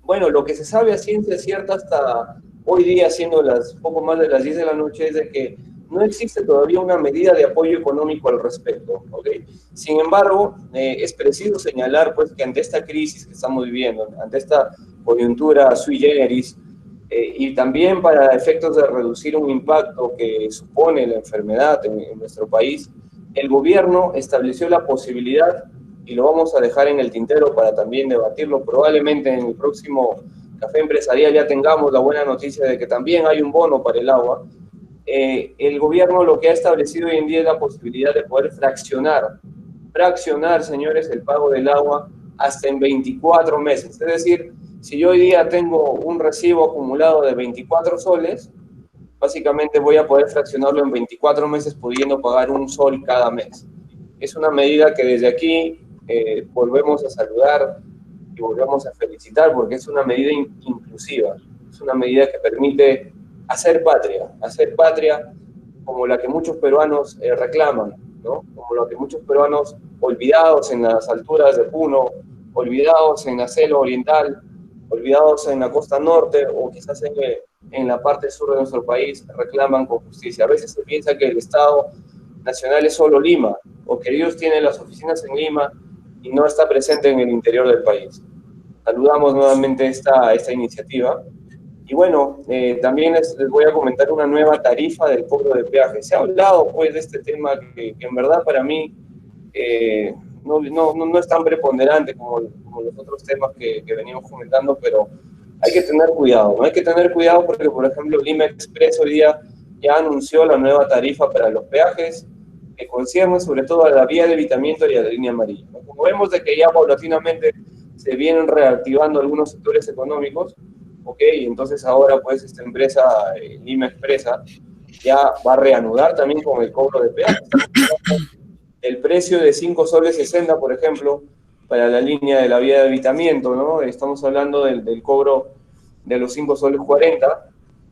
Bueno, lo que se sabe a ciencia cierta hasta hoy día, siendo poco más de las 10 de la noche, es de que no existe todavía una medida de apoyo económico al respecto, ¿ok? Sin embargo, es preciso señalar pues, que ante esta crisis que estamos viviendo, ante esta coyuntura sui generis, y también para efectos de reducir un impacto que supone la enfermedad en nuestro país, el gobierno estableció la posibilidad, y lo vamos a dejar en el tintero para también debatirlo, probablemente en el próximo Café Empresarial ya tengamos la buena noticia de que también hay un bono para el agua. El gobierno lo que ha establecido hoy en día es la posibilidad de poder fraccionar, señores, el pago del agua hasta en 24 meses. Es decir, si yo hoy día tengo un recibo acumulado de 24 soles, básicamente voy a poder fraccionarlo en 24 meses pudiendo pagar un sol cada mes. Es una medida que desde aquí volvemos a saludar y volvemos a felicitar porque es una medida inclusiva, es una medida que permite hacer patria como la que muchos peruanos reclaman, ¿no? Como la que muchos peruanos olvidados en las alturas de Puno, olvidados en la selva oriental, olvidados en la costa norte o quizás en la parte sur de nuestro país reclaman con justicia. A veces se piensa que el Estado nacional es solo Lima o que Dios tiene las oficinas en Lima y no está presente en el interior del país. Saludamos nuevamente esta iniciativa. Y bueno, también les voy a comentar una nueva tarifa del cobro de peaje. Se ha hablado pues de este tema que en verdad para mí no es tan preponderante como los otros temas que venimos comentando, pero hay que tener cuidado, ¿no? Hay que tener cuidado porque, por ejemplo, Lima Express hoy día ya anunció la nueva tarifa para los peajes que concierne sobre todo a la vía de evitamiento y a la línea amarilla, ¿no? Como vemos de que ya paulatinamente se vienen reactivando algunos sectores económicos, ok, entonces ahora pues esta empresa Lima Expresa ya va a reanudar también con el cobro de peajes. el precio de 5 soles 60, por ejemplo, para la línea de la vía de habitamiento, ¿no? Estamos hablando del cobro de los 5 soles 40,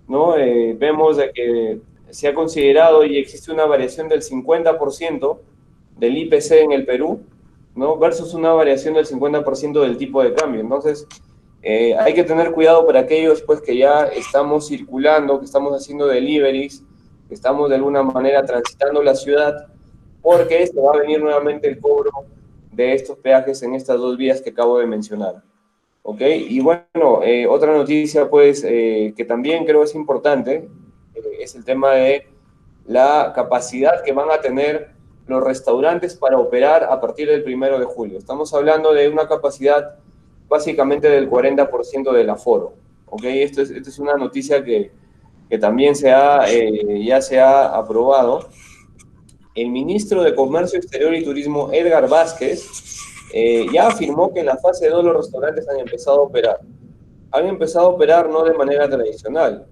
¿no? Vemos de que se ha considerado y existe una variación del 50% del IPC en el Perú, ¿no? Versus una variación del 50% del tipo de cambio. Entonces, hay que tener cuidado para aquellos pues, que ya estamos circulando, que estamos haciendo deliveries, que estamos de alguna manera transitando la ciudad, porque se va a venir nuevamente el cobro de estos peajes en estas dos vías que acabo de mencionar. ¿Ok? Y bueno, otra noticia pues que también creo es importante, es el tema de la capacidad que van a tener los restaurantes para operar a partir del 1 de julio. Estamos hablando de una capacidad básicamente del 40% del aforo. ¿Ok? Esto es una noticia que también ya se ha aprobado. El ministro de Comercio Exterior y Turismo, Edgar Vázquez, ya afirmó que en la fase 2 los restaurantes han empezado a operar. Han empezado a operar no de manera tradicional,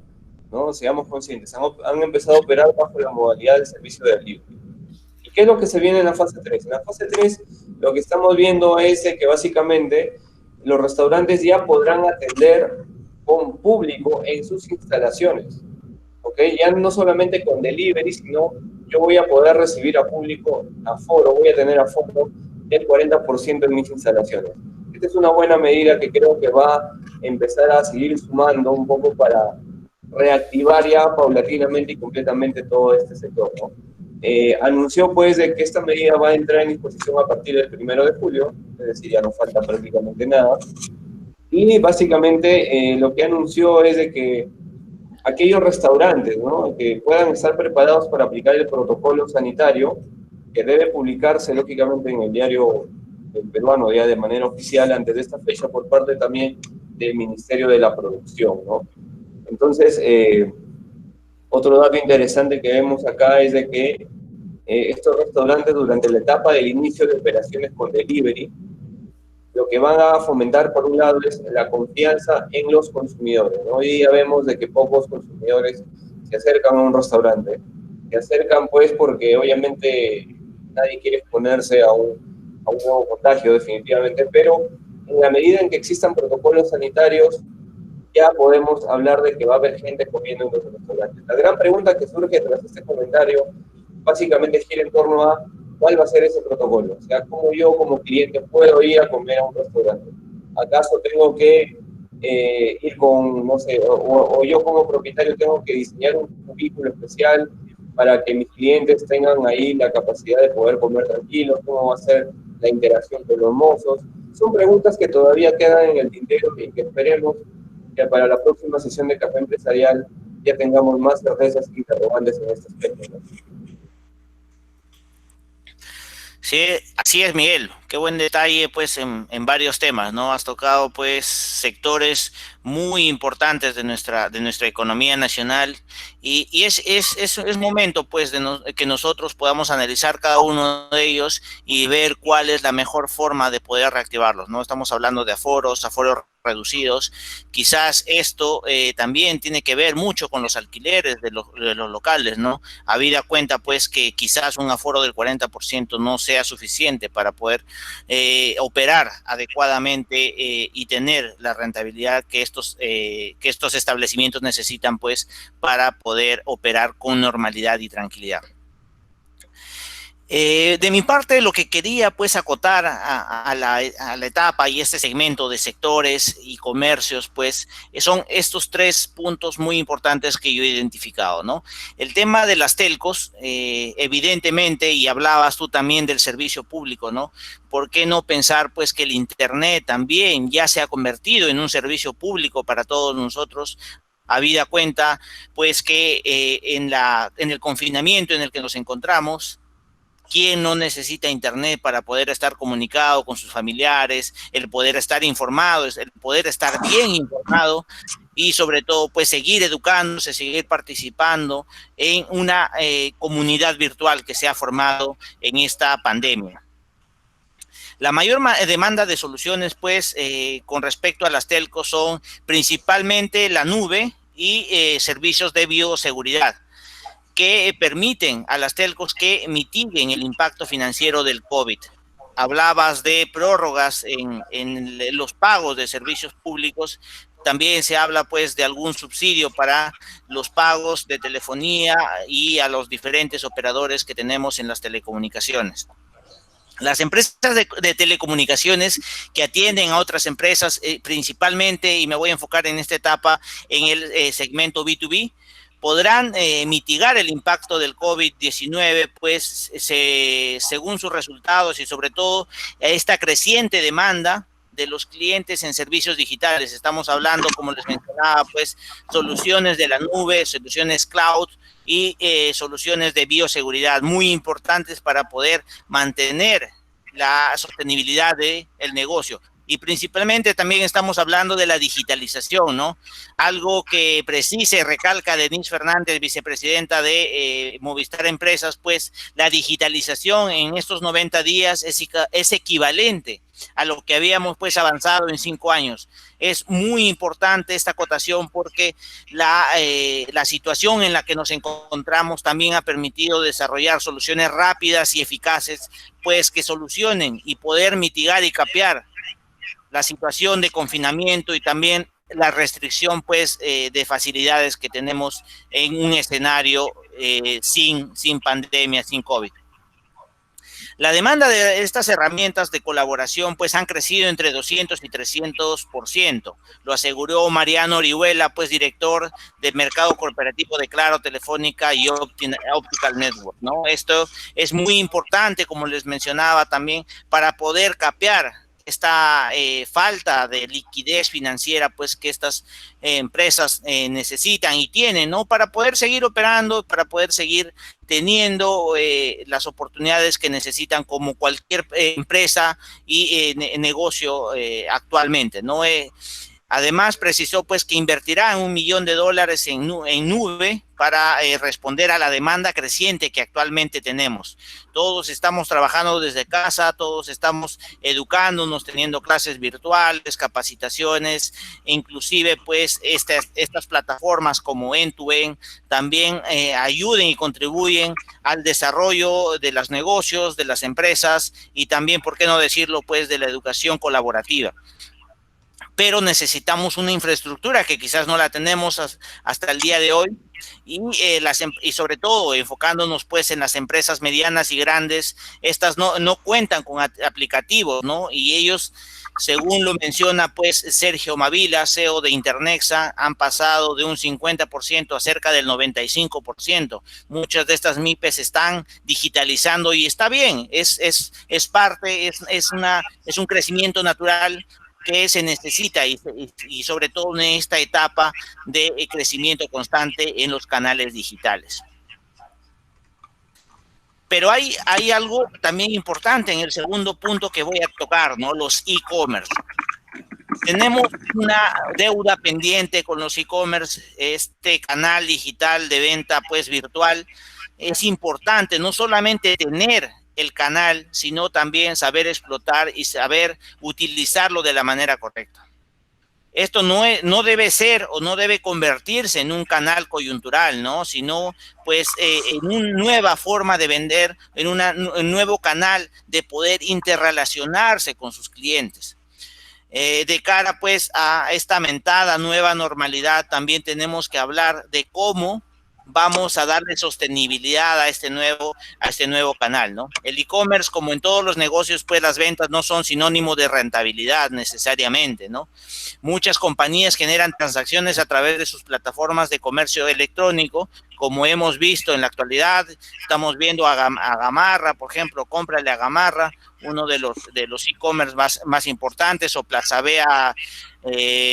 ¿no? Seamos conscientes, han empezado a operar bajo la modalidad del servicio de delivery. ¿Y qué es lo que se viene en la fase 3? En la fase 3 lo que estamos viendo es que básicamente los restaurantes ya podrán atender con público en sus instalaciones. ¿Ok? Ya no solamente con delivery, sino yo voy a poder recibir a público aforo, voy a tener aforo del 40% en mis instalaciones. Esta es una buena medida que creo que va a empezar a seguir sumando un poco para reactivar ya paulatinamente y completamente todo este sector, ¿no? Anunció pues de que esta medida va a entrar en disposición a partir del 1 de julio, es decir, ya no falta prácticamente nada, y básicamente lo que anunció es de que aquellos restaurantes, ¿no?, que puedan estar preparados para aplicar el protocolo sanitario, que debe publicarse lógicamente en el diario peruano ya de manera oficial antes de esta fecha por parte también del Ministerio de la Producción, ¿no? Entonces, otro dato interesante que vemos acá es de que estos restaurantes durante la etapa del inicio de operaciones con delivery, lo que van a fomentar por un lado es la confianza en los consumidores, ¿no? Hoy día vemos de que pocos consumidores se acercan a un restaurante, se acercan pues porque obviamente nadie quiere exponerse a un nuevo contagio definitivamente, pero en la medida en que existan protocolos sanitarios ya podemos hablar de que va a haber gente comiendo en los restaurantes. La gran pregunta que surge tras este comentario básicamente gira en torno a cuál va a ser ese protocolo. O sea, cómo yo como cliente puedo ir a comer a un restaurante. ¿Acaso tengo que ir con, no sé, o yo como propietario tengo que diseñar un cubículo especial para que mis clientes tengan ahí la capacidad de poder comer tranquilos? ¿Cómo va a ser la interacción con los mozos? Son preguntas que todavía quedan en el tintero y que esperemos que para la próxima sesión de Café Empresarial ya tengamos más certezas y interrogantes en este aspecto, ¿no? Sí, así es, Miguel. Qué buen detalle, pues, en varios temas, ¿no? Has tocado, pues, sectores muy importantes de nuestra economía nacional y es momento, pues, que nosotros podamos analizar cada uno de ellos y ver cuál es la mejor forma de poder reactivarlos, ¿no? Estamos hablando de aforos reducidos. Quizás esto también tiene que ver mucho con los alquileres de los locales, ¿no? Habida cuenta, pues, que quizás un aforo del 40% no sea suficiente para poder operar adecuadamente y tener la rentabilidad que estos establecimientos necesitan, pues, para poder operar con normalidad y tranquilidad. De mi parte, lo que quería pues acotar a la etapa y este segmento de sectores y comercios, pues son estos tres puntos muy importantes que yo he identificado, ¿no? El tema de las telcos, evidentemente, y hablabas tú también del servicio público, ¿no? ¿Por qué no pensar pues que el Internet también ya se ha convertido en un servicio público para todos nosotros? Habida cuenta pues que en el confinamiento en el que nos encontramos, ¿quién no necesita internet para poder estar comunicado con sus familiares, el poder estar informado, el poder estar bien informado y sobre todo pues seguir educándose, seguir participando en una comunidad virtual que se ha formado en esta pandemia? La mayor demanda de soluciones, pues, con respecto a las telcos son principalmente la nube y servicios de bioseguridad. que permiten a las telcos que mitiguen el impacto financiero del COVID. Hablabas de prórrogas en los pagos de servicios públicos. También se habla pues de algún subsidio para los pagos de telefonía y a los diferentes operadores que tenemos en las telecomunicaciones. Las empresas de telecomunicaciones que atienden a otras empresas, principalmente, y me voy a enfocar en esta etapa, en el segmento B2B, podrán mitigar el impacto del COVID-19, pues según sus resultados y sobre todo esta creciente demanda de los clientes en servicios digitales. Estamos hablando, como les mencionaba, pues soluciones de la nube, soluciones cloud y soluciones de bioseguridad muy importantes para poder mantener la sostenibilidad del negocio. Y principalmente también estamos hablando de la digitalización, ¿no? Algo que precisa y recalca Denise Fernández, vicepresidenta de Movistar Empresas, pues la digitalización en estos 90 días es equivalente a lo que habíamos pues avanzado en 5 años. Es muy importante esta acotación porque la situación en la que nos encontramos también ha permitido desarrollar soluciones rápidas y eficaces, pues que solucionen y poder mitigar y capear la situación de confinamiento y también la restricción pues de facilidades que tenemos en un escenario sin pandemia, sin COVID. La demanda de estas herramientas de colaboración pues han crecido entre 200 y 300%. Lo aseguró Mariano Orihuela, pues director del mercado corporativo de Claro, Telefónica y Optical Network, ¿no? Esto es muy importante, como les mencionaba también, para poder capear esta falta de liquidez financiera pues que estas empresas necesitan y tienen, ¿no? Para poder seguir operando, para poder seguir teniendo las oportunidades que necesitan como cualquier empresa y negocio actualmente, ¿no? Además, precisó pues que invertirá $1 millón en nube para responder a la demanda creciente que actualmente tenemos. Todos estamos trabajando desde casa, todos estamos educándonos, teniendo clases virtuales, capacitaciones, inclusive pues estas plataformas como End2End también ayuden y contribuyen al desarrollo de los negocios, de las empresas y también, ¿por qué no decirlo, pues de la educación colaborativa? Pero necesitamos una infraestructura que quizás no la tenemos hasta el día de hoy y sobre todo enfocándonos pues en las empresas medianas y grandes, estas no cuentan con aplicativos, ¿no? Y ellos, según lo menciona pues Sergio Mavila, CEO de Internexa, han pasado de un 50% a cerca del 95%. Muchas de estas MIPES están digitalizando y está bien, es parte, es un crecimiento natural que se necesita y sobre todo en esta etapa de crecimiento constante en los canales digitales. Pero hay algo también importante en el segundo punto que voy a tocar, ¿no? Los e-commerce. Tenemos una deuda pendiente con los e-commerce, este canal digital de venta pues virtual. Es importante no solamente tener el canal, sino también saber explotar y saber utilizarlo de la manera correcta. Esto no debe ser o no debe convertirse en un canal coyuntural, ¿no? Sino pues en una nueva forma de vender, en un nuevo canal de poder interrelacionarse con sus clientes. De cara pues a esta mentada nueva normalidad, también tenemos que hablar de cómo vamos a darle sostenibilidad a este nuevo canal, ¿no? El e-commerce, como en todos los negocios, pues las ventas no son sinónimo de rentabilidad necesariamente, ¿no? Muchas compañías generan transacciones a través de sus plataformas de comercio electrónico, como hemos visto en la actualidad. Estamos viendo a Gamarra, por ejemplo, cómprale a Gamarra, uno de los e-commerce más importantes, o Plaza Vea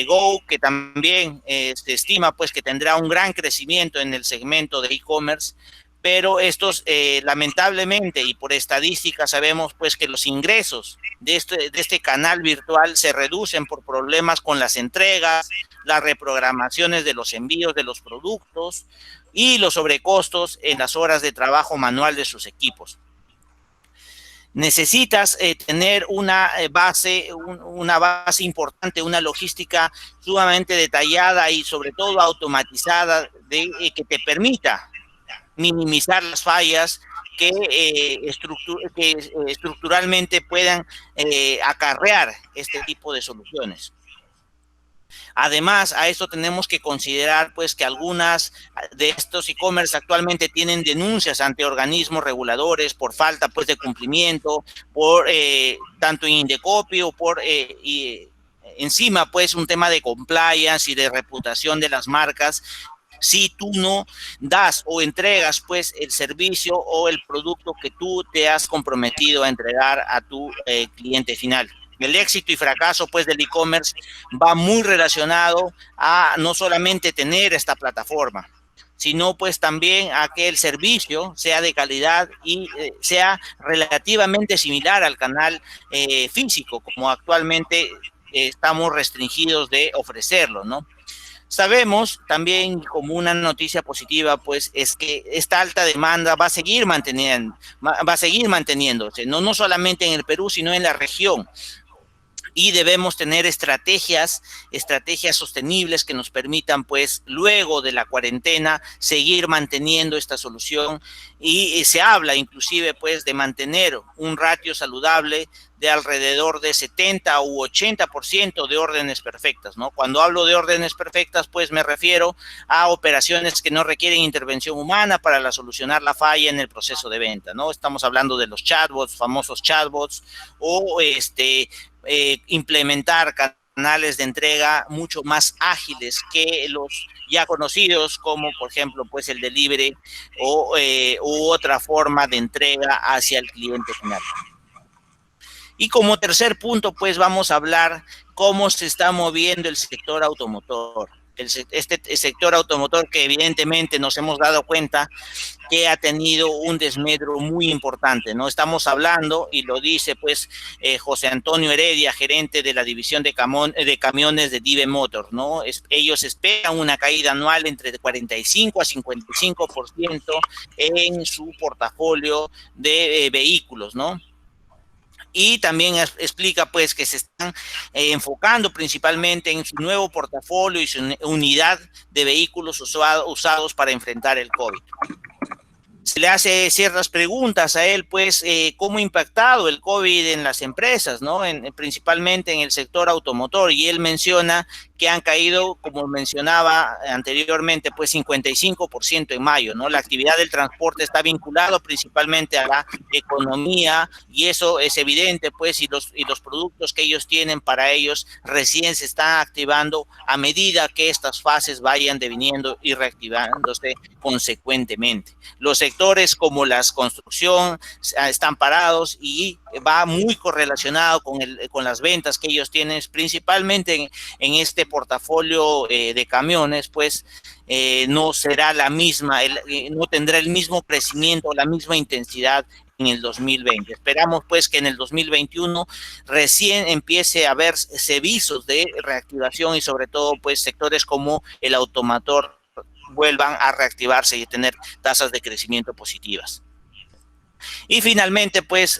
Go, que también se estima pues que tendrá un gran crecimiento en el segmento de e-commerce, pero estos lamentablemente y por estadística sabemos pues que los ingresos de este canal virtual se reducen por problemas con las entregas, las reprogramaciones de los envíos de los productos y los sobrecostos en las horas de trabajo manual de sus equipos. Necesitas tener una base importante, una logística sumamente detallada y sobre todo automatizada que te permita minimizar las fallas que estructuralmente puedan acarrear este tipo de soluciones. Además, a esto tenemos que considerar pues que algunas de estos e-commerce actualmente tienen denuncias ante organismos reguladores por falta pues de cumplimiento, por tanto Indecopi o por encima pues un tema de compliance y de reputación de las marcas si tú no das o entregas pues el servicio o el producto que tú te has comprometido a entregar a tu cliente final. El éxito y fracaso pues del e-commerce va muy relacionado a no solamente tener esta plataforma, sino pues también a que el servicio sea de calidad y sea relativamente similar al canal físico, como actualmente estamos restringidos de ofrecerlo, ¿no? Sabemos también como una noticia positiva, pues, es que esta alta demanda va a seguir manteniéndose, no solamente en el Perú, sino en la región. Y debemos tener estrategias sostenibles que nos permitan, pues, luego de la cuarentena, seguir manteniendo esta solución. Y se habla inclusive, pues, de mantener un ratio saludable de alrededor de 70 u 80% de órdenes perfectas, ¿no? Cuando hablo de órdenes perfectas, pues me refiero a operaciones que no requieren intervención humana para solucionar la falla en el proceso de venta, ¿no? Estamos hablando de los chatbots, famosos chatbots, o implementar canales de entrega mucho más ágiles que los ya conocidos, como por ejemplo pues el delivery o u otra forma de entrega hacia el cliente final. Y como tercer punto, pues vamos a hablar cómo se está moviendo el sector automotor. Este sector automotor que evidentemente nos hemos dado cuenta que ha tenido un desmedro muy importante, ¿no? Estamos hablando, y lo dice pues José Antonio Heredia, gerente de la división de camiones de DIVE Motors, ¿no? Ellos esperan una caída anual entre 45 a 55% en su portafolio de vehículos, ¿no? Y también explica pues que se están enfocando principalmente en su nuevo portafolio y su unidad de vehículos usados para enfrentar el COVID. Se le hace ciertas preguntas a él, pues, cómo ha impactado el COVID en las empresas, ¿no? Principalmente en el sector automotor, y él menciona que han caído, como mencionaba anteriormente, pues 55% en mayo, ¿no? La actividad del transporte está vinculado principalmente a la economía, y eso es evidente, pues, y los productos que ellos tienen para ellos recién se están activando a medida que estas fases vayan deviniendo y reactivándose consecuentemente. Los sectores como la construcción están parados y va muy correlacionado con las ventas que ellos tienen, principalmente en este portafolio de camiones, pues no será la misma, no tendrá el mismo crecimiento, la misma intensidad en el 2020. Esperamos pues que en el 2021 recién empiece a verse visos de reactivación y sobre todo pues sectores como el automotor vuelvan a reactivarse y tener tasas de crecimiento positivas. Y finalmente, pues,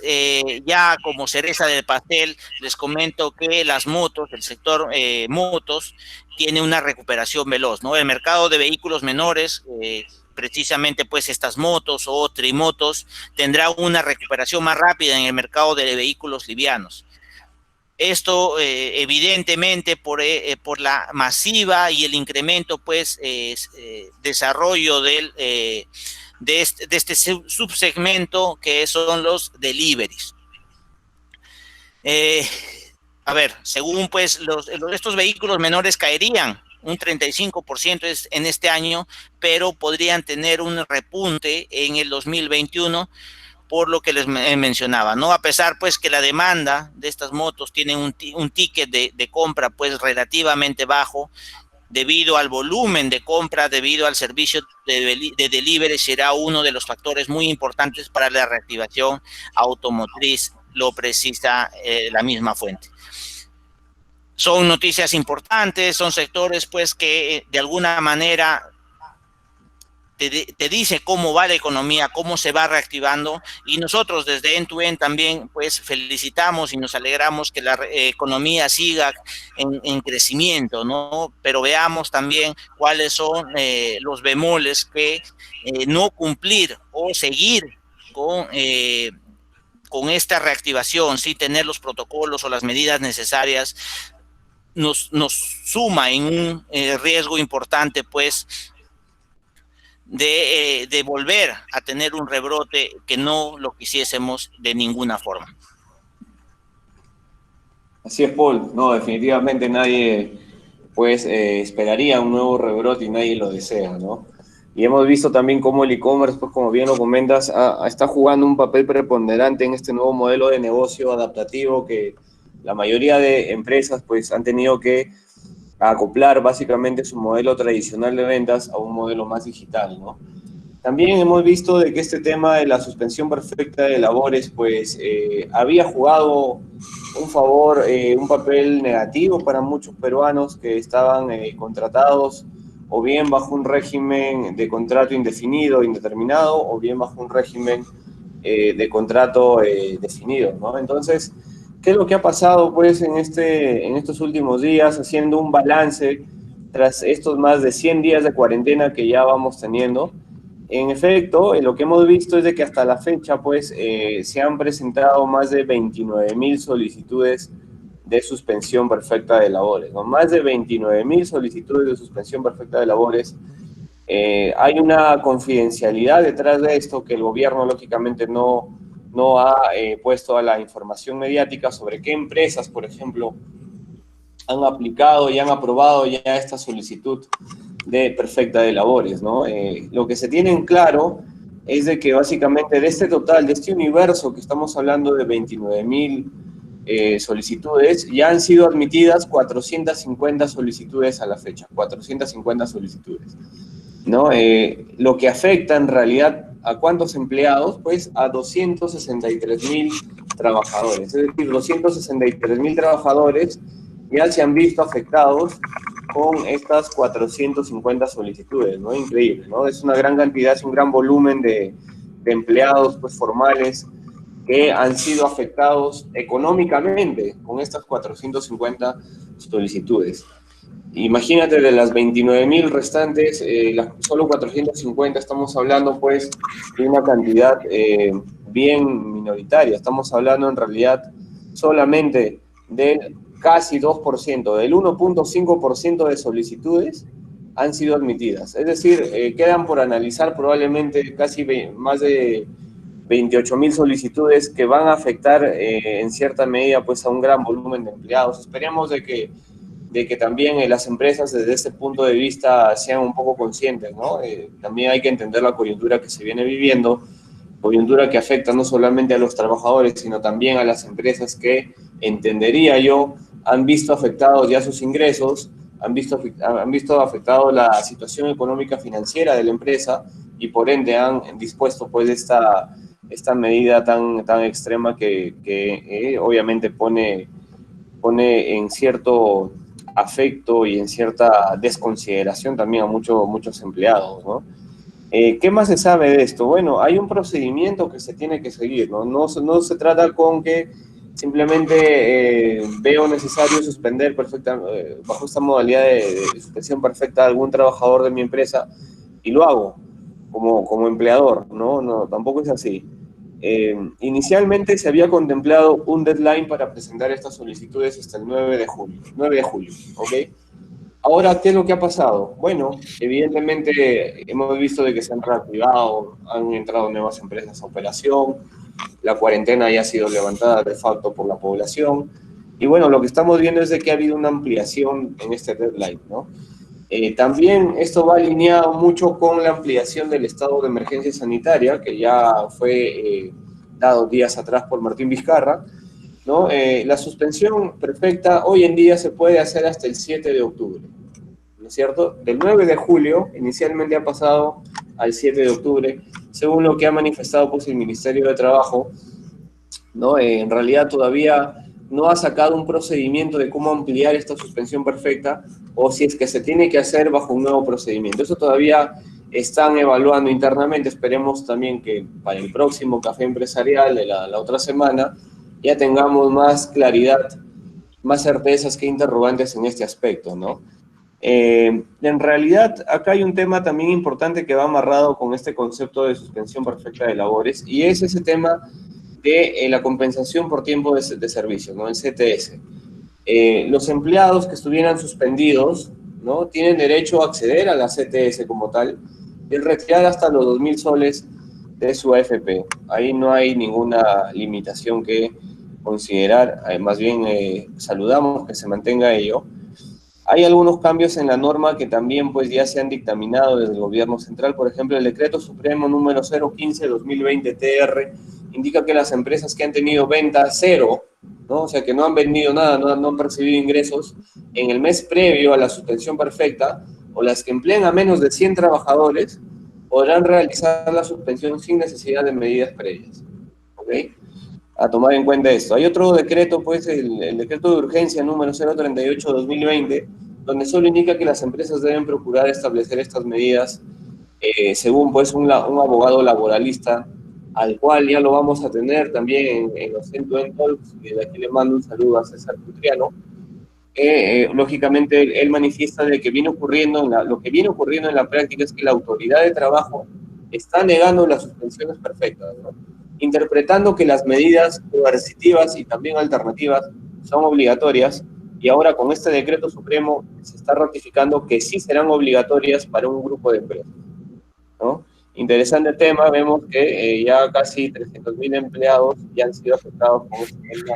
ya como cereza del pastel, les comento que las motos, el sector motos, tiene una recuperación veloz, ¿no? El mercado de vehículos menores, precisamente, pues, estas motos o trimotos, tendrá una recuperación más rápida en el mercado de vehículos livianos. Esto evidentemente por la masiva y el incremento, pues, desarrollo de este subsegmento que son los deliveries. A ver, según pues estos vehículos menores caerían un 35% en este año, pero podrían tener un repunte en el 2021 por lo que les mencionaba, ¿no? A pesar pues que la demanda de estas motos tiene un ticket de compra pues relativamente bajo, debido al volumen de compra, debido al servicio de delivery, será uno de los factores muy importantes para la reactivación automotriz, lo precisa la misma fuente. Son noticias importantes, son sectores pues que de alguna manera te dice cómo va la economía, cómo se va reactivando, y nosotros desde End2End también pues felicitamos y nos alegramos que la economía siga en crecimiento, ¿no? Pero veamos también cuáles son los bemoles que no cumplir o seguir con esta reactivación, sin tener los protocolos o las medidas necesarias, nos suma en un riesgo importante, pues, de volver a tener un rebrote que no lo quisiésemos de ninguna forma. Así es, Paul. No, definitivamente nadie, pues, esperaría un nuevo rebrote y nadie lo desea, ¿no? Y hemos visto también cómo el e-commerce, pues como bien lo comentas, está jugando un papel preponderante en este nuevo modelo de negocio adaptativo que la mayoría de empresas, pues, han tenido que acoplar básicamente su modelo tradicional de ventas a un modelo más digital, ¿no? También hemos visto de que este tema de la suspensión perfecta de labores, pues, había jugado un favor, un papel negativo para muchos peruanos que estaban contratados o bien bajo un régimen de contrato indefinido, indeterminado, o bien bajo un régimen de contrato definido, ¿no? Entonces, ¿qué es lo que ha pasado, pues, en estos últimos días, haciendo un balance tras estos más de 100 días de cuarentena que ya vamos teniendo? En efecto, lo que hemos visto es de que hasta la fecha, pues, se han presentado más de 29.000 solicitudes de suspensión perfecta de labores, ¿no? Más de 29.000 solicitudes de suspensión perfecta de labores. Hay una confidencialidad detrás de esto que el gobierno, lógicamente, no ha puesto a la información mediática sobre qué empresas, por ejemplo, han aplicado y han aprobado ya esta solicitud de perfecta de labores, ¿no? Lo que se tiene en claro es de que básicamente de este total, de este universo que estamos hablando de 29.000 solicitudes, ya han sido admitidas 450 solicitudes a la fecha, 450 solicitudes, ¿no? Lo que afecta en realidad a cuántos empleados, pues a 263.000 trabajadores, es decir, 263.000 trabajadores ya se han visto afectados con estas 450 solicitudes, ¿no? Increíble, ¿no? Es una gran cantidad, es un gran volumen de empleados, pues, formales que han sido afectados económicamente con estas 450 solicitudes. Imagínate, de las 29.000 restantes, solo 450, estamos hablando, pues, de una cantidad bien minoritaria. Estamos hablando en realidad solamente del casi 2%, del 1.5% de solicitudes han sido admitidas. Es decir, quedan por analizar probablemente casi más de 28.000 solicitudes que van a afectar en cierta medida, pues, a un gran volumen de empleados. Esperemos de que también las empresas desde este punto de vista sean un poco conscientes, ¿no? También hay que entender la coyuntura que se viene viviendo, coyuntura que afecta no solamente a los trabajadores, sino también a las empresas que, entendería yo, han visto afectados ya sus ingresos, han visto afectado la situación económica financiera de la empresa y por ende han dispuesto, pues, esta medida tan extrema que obviamente pone en cierto afecto y en cierta desconsideración también a muchos empleados, ¿no? ¿Qué más se sabe de esto? Bueno, hay un procedimiento que se tiene que seguir, ¿no? No se trata con que simplemente veo necesario suspender bajo esta modalidad de suspensión perfecta a algún trabajador de mi empresa y lo hago como empleador, ¿no? No, tampoco es así. Inicialmente se había contemplado un deadline para presentar estas solicitudes hasta el 9 de julio, ¿ok? Ahora, ¿qué es lo que ha pasado? Bueno, evidentemente hemos visto de que se han reactivado, han entrado nuevas empresas a operación, la cuarentena ya ha sido levantada de facto por la población, y bueno, lo que estamos viendo es de que ha habido una ampliación en este deadline, ¿no? También esto va alineado mucho con la ampliación del estado de emergencia sanitaria, que ya fue dado días atrás por Martín Vizcarra, ¿no? La suspensión perfecta hoy en día se puede hacer hasta el 7 de octubre, ¿no es cierto? Del 9 de julio inicialmente ha pasado al 7 de octubre, según lo que ha manifestado, pues, el Ministerio de Trabajo, ¿no? En realidad todavía no ha sacado un procedimiento de cómo ampliar esta suspensión perfecta o si es que se tiene que hacer bajo un nuevo procedimiento. Eso todavía están evaluando internamente. Esperemos también que para el próximo café empresarial de la otra semana ya tengamos más claridad, más certezas que interrogantes en este aspecto, ¿no? En realidad, acá hay un tema también importante que va amarrado con este concepto de suspensión perfecta de labores, y es ese tema de la compensación por tiempo de servicio, ¿no? El CTS. Los empleados que estuvieran suspendidos, ¿no? Tienen derecho a acceder a la CTS como tal y retirar hasta los 2.000 soles de su AFP. Ahí no hay ninguna limitación que considerar, más bien saludamos que se mantenga ello. Hay algunos cambios en la norma que también pues ya se han dictaminado desde el gobierno central. Por ejemplo, el decreto supremo número 015-2020-TR indica que las empresas que han tenido venta cero, ¿no? O sea, que no han vendido nada, no han percibido ingresos en el mes previo a la suspensión perfecta, o las que emplean a menos de 100 trabajadores, podrán realizar la suspensión sin necesidad de medidas previas. ¿Ok? A tomar en cuenta esto. Hay otro decreto, pues el decreto de urgencia número 038-2020, donde solo indica que las empresas deben procurar establecer estas medidas según pues un abogado laboralista, al cual ya lo vamos a tener también en los End-to-End Talks, y de aquí le mando un saludo a César Putriano. Lógicamente él manifiesta de que lo que viene ocurriendo en la práctica es que la autoridad de trabajo está negando las suspensiones perfectas, ¿no? Interpretando que las medidas coercitivas y también alternativas son obligatorias, y ahora con este decreto supremo se está ratificando que sí serán obligatorias para un grupo de empresas, ¿no? Interesante tema. Vemos que ya casi 300.000 empleados ya han sido afectados con este tema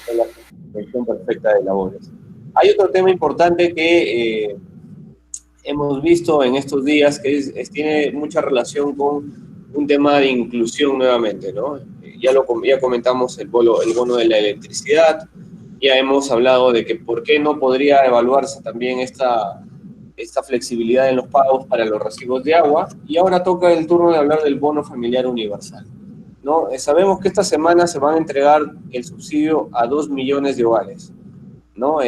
de la suspensión perfecta de labores. Hay otro tema importante que hemos visto en estos días que tiene mucha relación con un tema de inclusión nuevamente, ¿no? Ya comentamos el bono de la electricidad, ya hemos hablado de que por qué no podría evaluarse también esta flexibilidad en los pagos para los recibos de agua, y ahora toca el turno de hablar del bono familiar universal, ¿no? Sabemos que esta semana se van a entregar el subsidio a 2 millones de hogares, ¿no?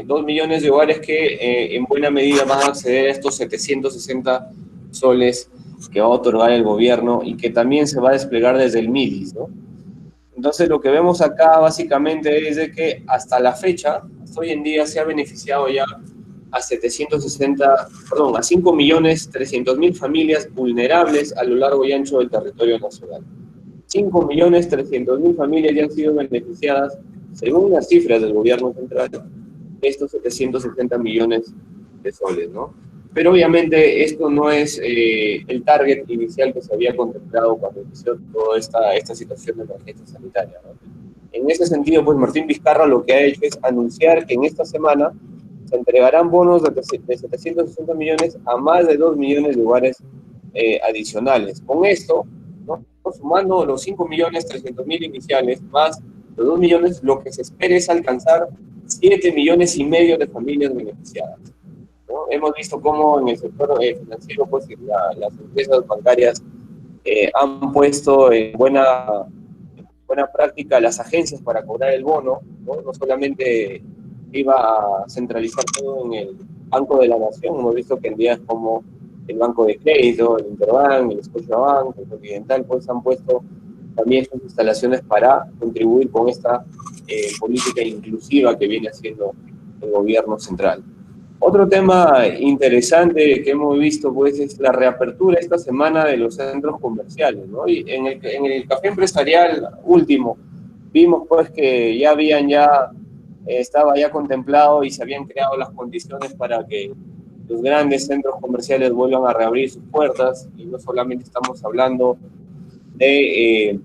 2 millones de hogares que en buena medida van a acceder a estos 760 soles que va a otorgar el gobierno y que también se va a desplegar desde el MIDIS, ¿no? Entonces lo que vemos acá básicamente es de que hasta la fecha, hasta hoy en día, se ha beneficiado ya a 5.300.000 familias vulnerables a lo largo y ancho del territorio nacional. 5.300.000 familias ya han sido beneficiadas, según las cifras del gobierno central, estos 760 millones de soles, ¿no? Pero obviamente esto no es el target inicial que se había contemplado cuando inició toda esta situación de emergencia sanitaria, ¿no? En ese sentido, pues Martín Vizcarra lo que ha hecho es anunciar que en esta semana se entregarán bonos de 760 millones a más de 2 millones de hogares adicionales. Con esto, ¿no? Sumando los 5.300.000 iniciales más los 2 millones, lo que se espera es alcanzar 7,5 millones de familias beneficiadas, ¿no? Hemos visto cómo en el sector financiero, pues las empresas bancarias han puesto en buena práctica las agencias para cobrar el bono, ¿no? No solamente iba a centralizar todo en el Banco de la Nación. Hemos visto que en días como el Banco de Crédito, el Interbank, el Scotiabank, el Continental, pues han puesto también sus instalaciones para contribuir con esta política inclusiva que viene haciendo el gobierno central. Otro tema interesante que hemos visto, pues, es la reapertura esta semana de los centros comerciales, ¿no? Y en el café empresarial último vimos, pues, que estaba ya contemplado y se habían creado las condiciones para que los grandes centros comerciales vuelvan a reabrir sus puertas, y no solamente estamos hablando de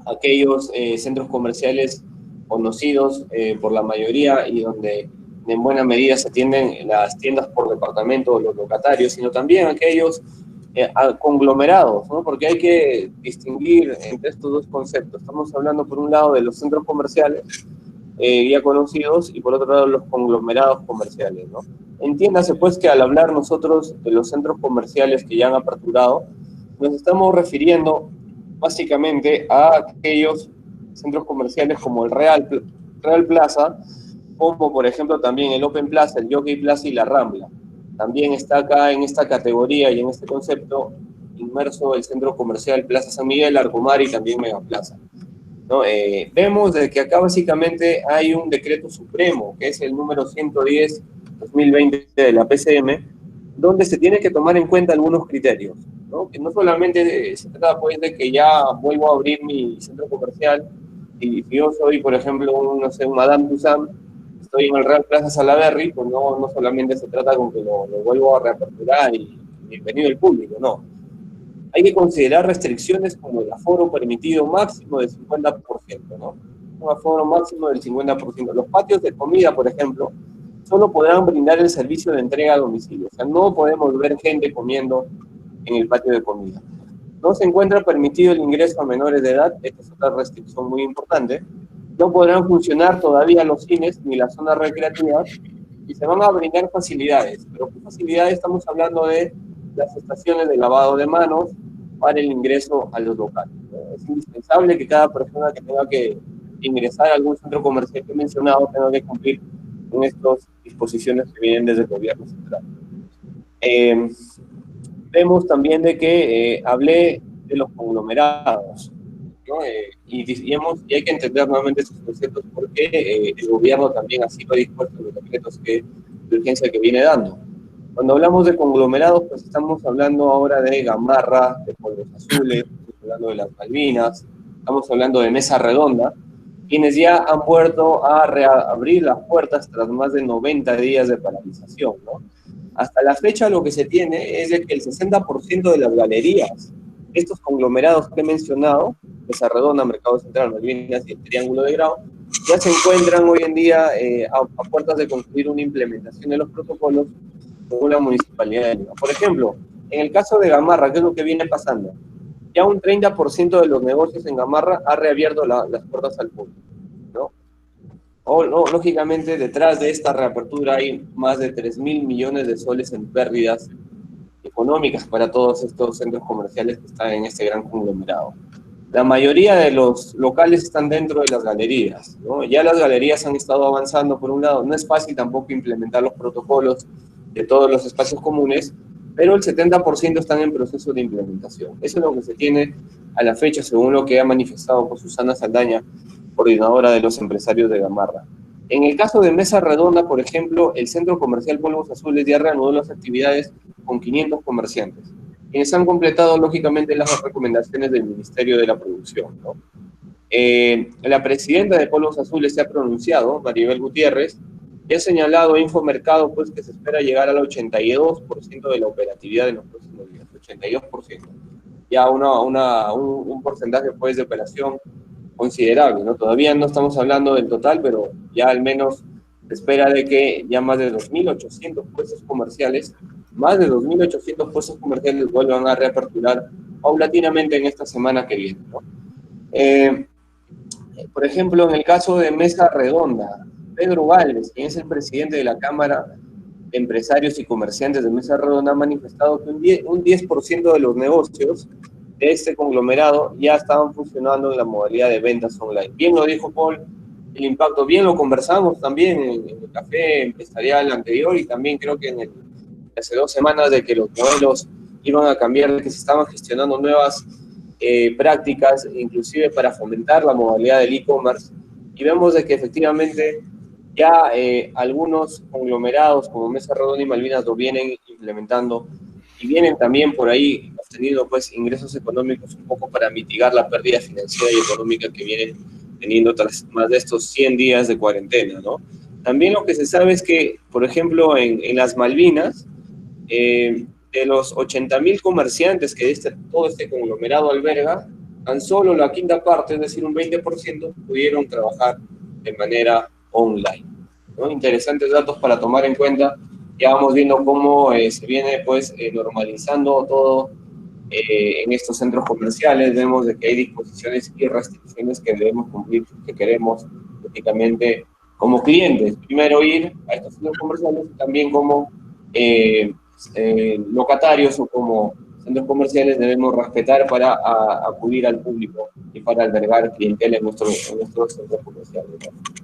aquellos centros comerciales conocidos por la mayoría y donde en buena medida se atienden las tiendas por departamento o los locatarios, sino también aquellos conglomerados, ¿no? Porque hay que distinguir entre estos dos conceptos. Estamos hablando por un lado de los centros comerciales ya conocidos, y por otro lado los conglomerados comerciales, ¿no? Entiéndase pues que al hablar nosotros de los centros comerciales que ya han aperturado, nos estamos refiriendo básicamente a aquellos centros comerciales como el Real Plaza, como por ejemplo también el Open Plaza, el Jockey Plaza y la Rambla, También está acá en esta categoría y en este concepto inmerso el centro comercial Plaza San Miguel, Arcomar y también Megaplaza, ¿no? Vemos de que acá básicamente hay un decreto supremo, que es el número 110/2020 de la PCM, donde se tiene que tomar en cuenta algunos criterios, ¿no? Que no solamente se trata pues de que ya vuelvo a abrir mi centro comercial y si yo soy, por ejemplo, no sé, un Madame Tussauds, estoy en el Real Plaza Salaberry, pues no solamente se trata con que lo vuelvo a reaperturar y bienvenido el público, no. Hay que considerar restricciones como el aforo permitido máximo del 50%, ¿no? Un aforo máximo del 50%. Los patios de comida, por ejemplo, solo podrán brindar el servicio de entrega a domicilio. O sea, no podemos ver gente comiendo en el patio de comida. No se encuentra permitido el ingreso a menores de edad, esta es otra restricción muy importante. No podrán funcionar todavía los cines ni las zonas recreativas y se van a brindar facilidades. ¿Pero qué facilidades? Estamos hablando de las estaciones de lavado de manos para el ingreso a los locales. Es indispensable que cada persona que tenga que ingresar a algún centro comercial que he mencionado tenga que cumplir con estas disposiciones que vienen desde el gobierno central. Vemos también de que hablé de los conglomerados, ¿no? Y hay que entender nuevamente esos conceptos porque el gobierno también así lo ha dispuesto en los decretos de urgencia que viene dando. Cuando hablamos de conglomerados, pues estamos hablando ahora de Gamarra, de Polvos Azules, estamos hablando de las Malvinas, estamos hablando de Mesa Redonda, quienes ya han vuelto a reabrir las puertas tras más de 90 días de paralización, ¿no? Hasta la fecha lo que se tiene es de que el 60% de las galerías, estos conglomerados que he mencionado, Mesa Redonda, Mercado Central, Malvinas y el Triángulo de Grau, ya se encuentran hoy en día a puertas de concluir una implementación de los protocolos según la Municipalidad de Lima. Por ejemplo, en el caso de Gamarra, ¿qué es lo que viene pasando? Ya un 30% de los negocios en Gamarra ha reabierto las puertas al público, ¿no? Lógicamente, detrás de esta reapertura hay más de 3.000 millones de soles en pérdidas económicas para todos estos centros comerciales que están en este gran conglomerado. La mayoría de los locales están dentro de las galerías, ¿no? Ya las galerías han estado avanzando por un lado. No es fácil tampoco implementar los protocolos de todos los espacios comunes, pero el 70% están en proceso de implementación. Eso es lo que se tiene a la fecha, según lo que ha manifestado por Susana Saldaña, coordinadora de los empresarios de Gamarra. En el caso de Mesa Redonda, por ejemplo, el Centro Comercial Polvos Azules ya reanudó las actividades con 500 comerciantes, quienes han completado, lógicamente, las recomendaciones del Ministerio de la Producción, ¿no? La presidenta de Polvos Azules se ha pronunciado, Maribel Gutiérrez, y ha señalado a Infomercado pues, que se espera llegar al 82% de la operatividad en los próximos días, 82%. Ya un porcentaje pues, de operación considerable, ¿no? Todavía no estamos hablando del total, pero ya al menos se espera de que ya más de 2.800 puestos comerciales, vuelvan a reaperturar paulatinamente en esta semana que viene, ¿no? Por ejemplo, en el caso de Mesa Redonda, Pedro Valles, quien es el presidente de la Cámara de Empresarios y Comerciantes de Mesa Redonda, ha manifestado que un 10% de los negocios de este conglomerado ya estaban funcionando en la modalidad de ventas online. Bien lo dijo Paul, el impacto, bien lo conversamos también en el café empresarial anterior y también creo que hace 2 semanas de que los modelos iban a cambiar, de que se estaban gestionando nuevas prácticas, inclusive para fomentar la modalidad del e-commerce, y vemos de que efectivamente ya algunos conglomerados como Mesa Redonda y Malvinas lo vienen implementando y vienen también por ahí obteniendo pues ingresos económicos un poco para mitigar la pérdida financiera y económica que vienen teniendo tras más de estos 100 días de cuarentena, ¿no? También lo que se sabe es que, por ejemplo, en las Malvinas, de los 80.000 comerciantes que todo este conglomerado alberga, tan solo la quinta parte, es decir, un 20%, pudieron trabajar de manera online, ¿no? Interesantes datos para tomar en cuenta. Ya vamos viendo cómo se viene pues, normalizando todo en estos centros comerciales. Vemos de que hay disposiciones y restricciones que debemos cumplir, que queremos prácticamente como clientes. Primero ir a estos centros comerciales y también como locatarios o como centros comerciales debemos respetar para acudir al público y para albergar clientela en nuestros centros comerciales, ¿no?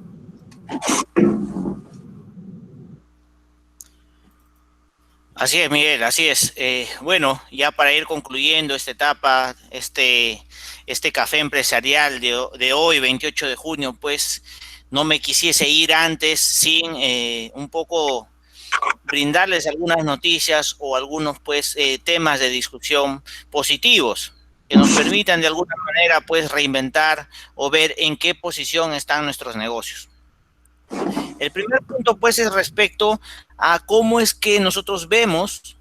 Así es, Miguel, así es. Bueno, ya para ir concluyendo esta etapa, este café empresarial de hoy, 28 de junio, pues no me quisiese ir antes sin un poco brindarles algunas noticias o algunos pues temas de discusión positivos que nos permitan de alguna manera pues reinventar o ver en qué posición están nuestros negocios. El primer punto pues es respecto a cómo es que nosotros vemos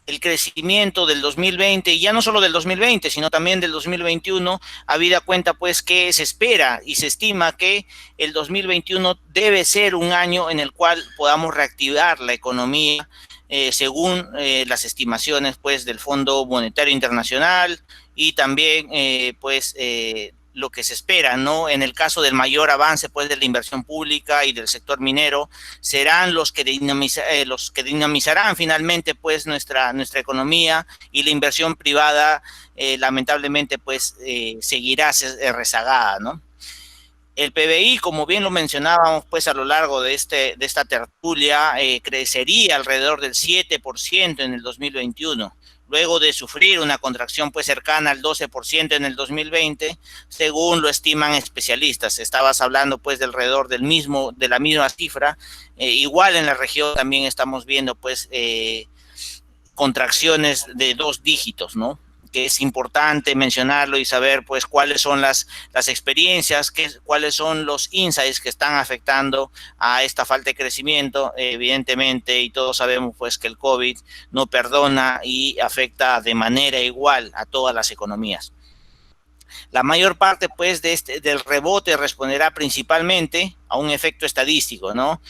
el crecimiento del 2020, y ya no solo del 2020, sino también del 2021, habida cuenta pues que se espera y se estima que el 2021 debe ser un año en el cual podamos reactivar la economía según las estimaciones pues del Fondo Monetario Internacional y también lo que se espera, ¿no? En el caso del mayor avance pues de la inversión pública y del sector minero, serán los que dinamizarán finalmente pues nuestra economía, y la inversión privada lamentablemente pues seguirá rezagada, ¿no? El PBI, como bien lo mencionábamos pues a lo largo de esta tertulia, crecería alrededor del 7% en el 2021, luego de sufrir una contracción pues cercana al 12% en el 2020, según lo estiman especialistas. Estabas hablando pues de alrededor de la misma cifra. Igual en la región también estamos viendo pues contracciones de 2 dígitos, ¿no? Que es importante mencionarlo y saber pues cuáles son las experiencias, cuáles son los insights que están afectando a esta falta de crecimiento. Evidentemente, y todos sabemos pues que el COVID no perdona y afecta de manera igual a todas las economías. La mayor parte pues del rebote responderá principalmente a un efecto estadístico, ¿no?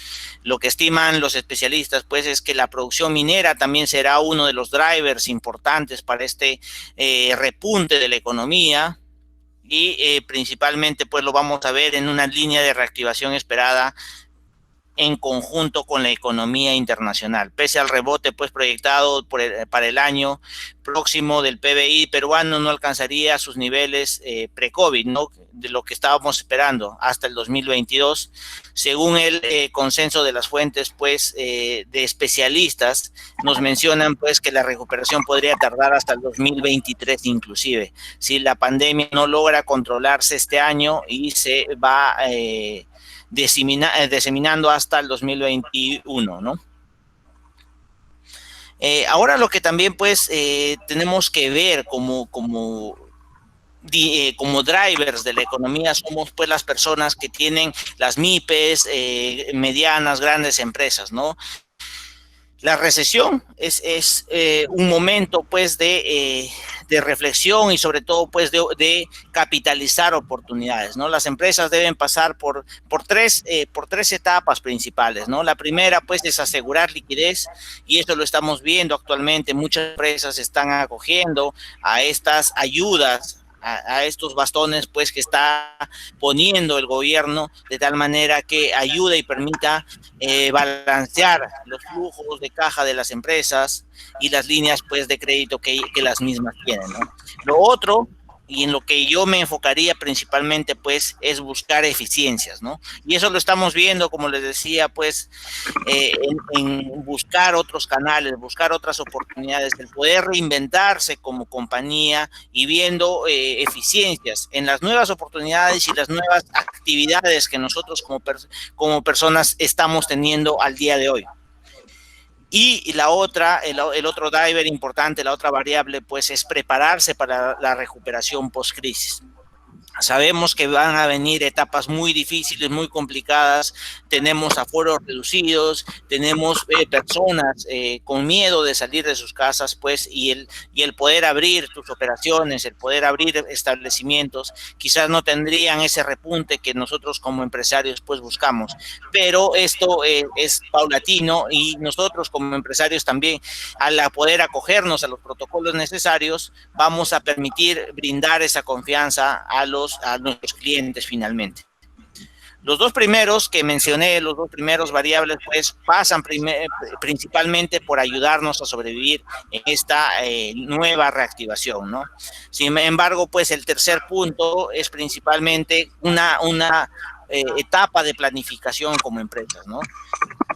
Lo que estiman los especialistas pues es que la producción minera también será uno de los drivers importantes para este repunte de la economía, y principalmente pues lo vamos a ver en una línea de reactivación esperada en conjunto con la economía internacional. Pese al rebote pues proyectado para el año próximo del PBI peruano, no alcanzaría sus niveles pre-COVID, ¿no? De lo que estábamos esperando hasta el 2022, según el consenso de las fuentes pues de especialistas. Nos mencionan pues que la recuperación podría tardar hasta el 2023 inclusive, si la pandemia no logra controlarse este año y se va diseminando hasta el 2021, ¿no? Ahora lo que también pues tenemos que ver como drivers de la economía somos pues las personas que tienen las MIPES, medianas, grandes empresas, ¿no? La recesión es un momento pues de reflexión y sobre todo pues de capitalizar oportunidades, ¿no? Las empresas deben pasar por tres etapas principales, ¿no? La primera pues es asegurar liquidez, y esto lo estamos viendo actualmente. Muchas empresas están acogiendo a estas ayudas, a estos bastones pues que está poniendo el gobierno, de tal manera que ayude y permita balancear los flujos de caja de las empresas y las líneas pues de crédito que las mismas tienen, ¿no? Lo otro, y en lo que yo me enfocaría principalmente pues es buscar eficiencias, ¿no? Y eso lo estamos viendo, como les decía, pues en buscar otros canales, buscar otras oportunidades, el poder reinventarse como compañía y viendo eficiencias en las nuevas oportunidades y las nuevas actividades que nosotros como personas estamos teniendo al día de hoy. Y la otra, el otro driver importante, la otra variable, pues es prepararse para la recuperación post-crisis. Sabemos que van a venir etapas muy difíciles, muy complicadas. Tenemos aforos reducidos, tenemos personas con miedo de salir de sus casas, pues, y el poder abrir tus operaciones, el poder abrir establecimientos, quizás no tendrían ese repunte que nosotros como empresarios pues buscamos. Pero esto es paulatino, y nosotros como empresarios también, al poder acogernos a los protocolos necesarios, vamos a permitir brindar esa confianza a nuestros clientes finalmente. Los dos primeros que mencioné, los dos primeros variables, pues pasan principalmente por ayudarnos a sobrevivir en esta nueva reactivación, ¿no? Sin embargo, pues el tercer punto es principalmente una etapa de planificación como empresas, ¿no?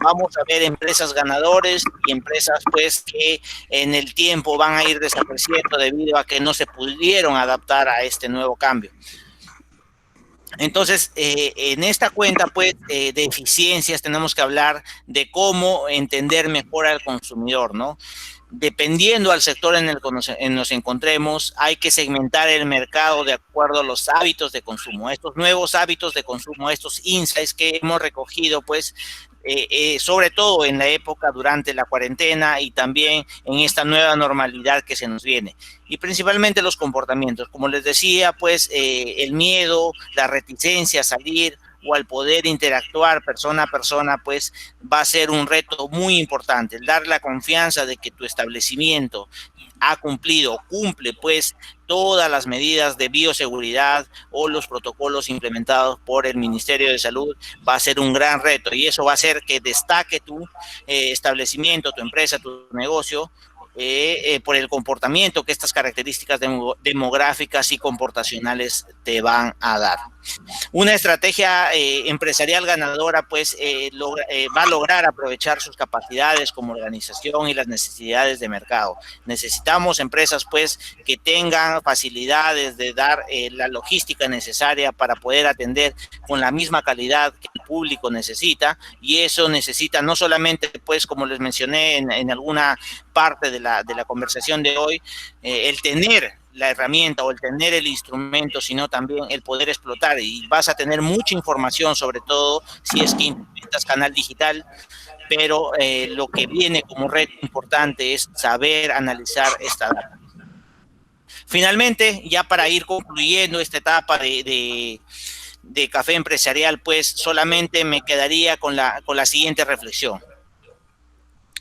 Vamos a ver empresas ganadores y empresas pues que en el tiempo van a ir desapareciendo debido a que no se pudieron adaptar a este nuevo cambio. Entonces, en esta cuenta, pues, de eficiencias, tenemos que hablar de cómo entender mejor al consumidor, ¿no? Dependiendo al sector en el que nos encontremos, hay que segmentar el mercado de acuerdo a los hábitos de consumo. Estos nuevos hábitos de consumo, estos insights que hemos recogido, pues, sobre todo en la época durante la cuarentena y también en esta nueva normalidad que se nos viene. Y principalmente los comportamientos. Como les decía, pues el miedo, la reticencia a salir o al poder interactuar persona a persona, pues va a ser un reto muy importante. El dar la confianza de que tu establecimiento ha cumplido, cumple pues todas las medidas de bioseguridad o los protocolos implementados por el Ministerio de Salud, va a ser un gran reto y eso va a hacer que destaque tu establecimiento, tu empresa, tu negocio, por el comportamiento que estas características demográficas y comportacionales te van a dar. Una estrategia empresarial ganadora pues va a lograr aprovechar sus capacidades como organización y las necesidades de mercado. Necesitamos empresas pues que tengan facilidades de dar la logística necesaria para poder atender con la misma calidad que el público necesita, y eso necesita no solamente pues como les mencioné en alguna parte de la conversación de hoy, el tener la herramienta o el tener el instrumento, sino también el poder explotar, y vas a tener mucha información, sobre todo si es que implementas canal digital, pero lo que viene como reto importante es saber analizar esta data. Finalmente, ya para ir concluyendo esta etapa de Café Empresarial, pues solamente me quedaría con la siguiente reflexión.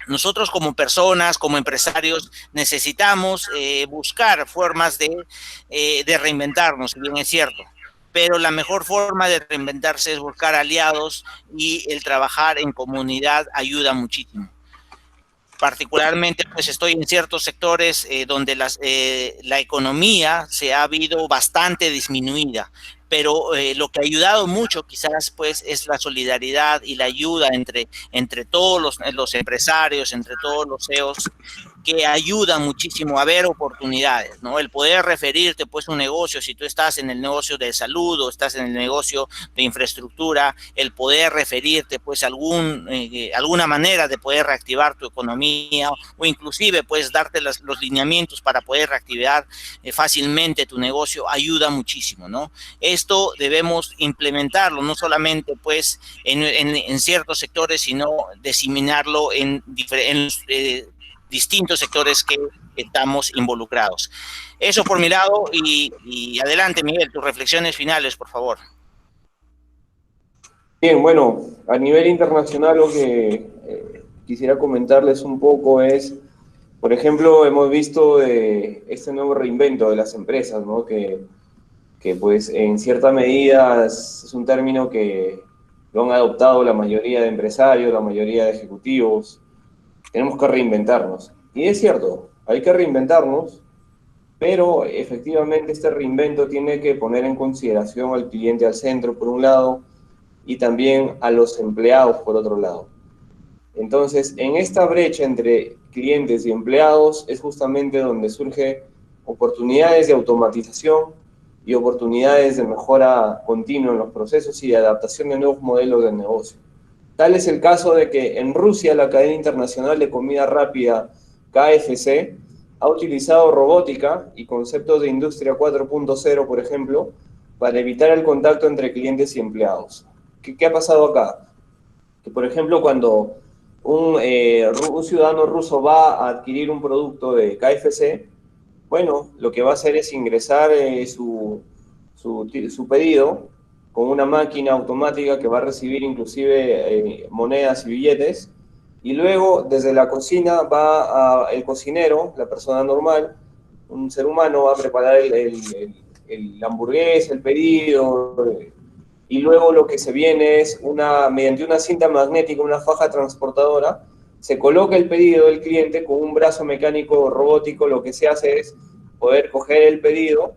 Nosotros como personas, como empresarios, necesitamos buscar formas de reinventarnos, si bien es cierto, pero la mejor forma de reinventarse es buscar aliados, y el trabajar en comunidad ayuda muchísimo. Particularmente, pues estoy en ciertos sectores donde la economía se ha habido bastante disminuida, pero lo que ha ayudado mucho quizás pues es la solidaridad y la ayuda entre todos los empresarios, entre todos los CEOs, que ayuda muchísimo a ver oportunidades, ¿no? El poder referirte pues un negocio, si tú estás en el negocio de salud o estás en el negocio de infraestructura, el poder referirte pues alguna manera de poder reactivar tu economía, o inclusive pues darte los lineamientos para poder reactivar fácilmente tu negocio, ayuda muchísimo, ¿no? Esto debemos implementarlo, no solamente pues en ciertos sectores, sino diseminarlo en distintos sectores que estamos involucrados. Eso por mi lado, y adelante, Miguel, tus reflexiones finales, por favor. Bien, bueno, a nivel internacional lo que quisiera comentarles un poco es, por ejemplo, hemos visto este nuevo reinvento de las empresas, ¿no? Que pues en cierta medida es un término que lo han adoptado la mayoría de empresarios, la mayoría de ejecutivos. Tenemos que reinventarnos. Y es cierto, hay que reinventarnos, pero efectivamente este reinvento tiene que poner en consideración al cliente al centro, por un lado, y también a los empleados, por otro lado. Entonces, en esta brecha entre clientes y empleados es justamente donde surgen oportunidades de automatización y oportunidades de mejora continua en los procesos y de adaptación de nuevos modelos de negocio. Tal es el caso de que en Rusia la cadena internacional de comida rápida KFC ha utilizado robótica y conceptos de industria 4.0, por ejemplo, para evitar el contacto entre clientes y empleados. ¿Qué ha pasado acá? Que, por ejemplo, cuando un ciudadano ruso va a adquirir un producto de KFC, bueno, lo que va a hacer es ingresar su pedido con una máquina automática que va a recibir inclusive monedas y billetes, y luego desde la cocina va el cocinero, la persona normal, un ser humano, va a preparar la hamburguesa, el pedido, y luego lo que se viene es, mediante una cinta magnética, una faja transportadora, se coloca el pedido del cliente con un brazo mecánico robótico. Lo que se hace es poder coger el pedido,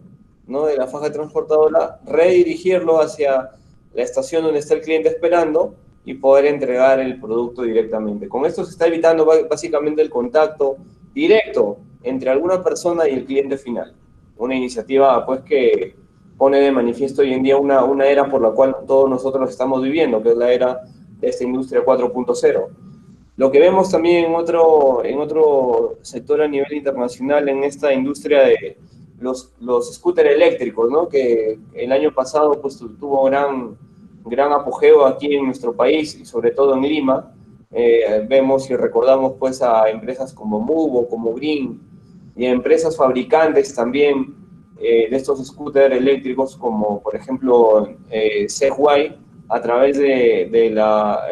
¿no?, de la faja transportadora, redirigirlo hacia la estación donde está el cliente esperando y poder entregar el producto directamente. Con esto se está evitando básicamente el contacto directo entre alguna persona y el cliente final. Una iniciativa pues que pone de manifiesto hoy en día una era por la cual todos nosotros estamos viviendo, que es la era de esta industria 4.0. Lo que vemos también en otro sector a nivel internacional, en esta industria de los scooters eléctricos, ¿no? Que el año pasado pues, tuvo gran apogeo aquí en nuestro país y sobre todo en Lima. Vemos y recordamos pues a empresas como Muvo, como Green y a empresas fabricantes también de estos scooters eléctricos como por ejemplo Segway a través de la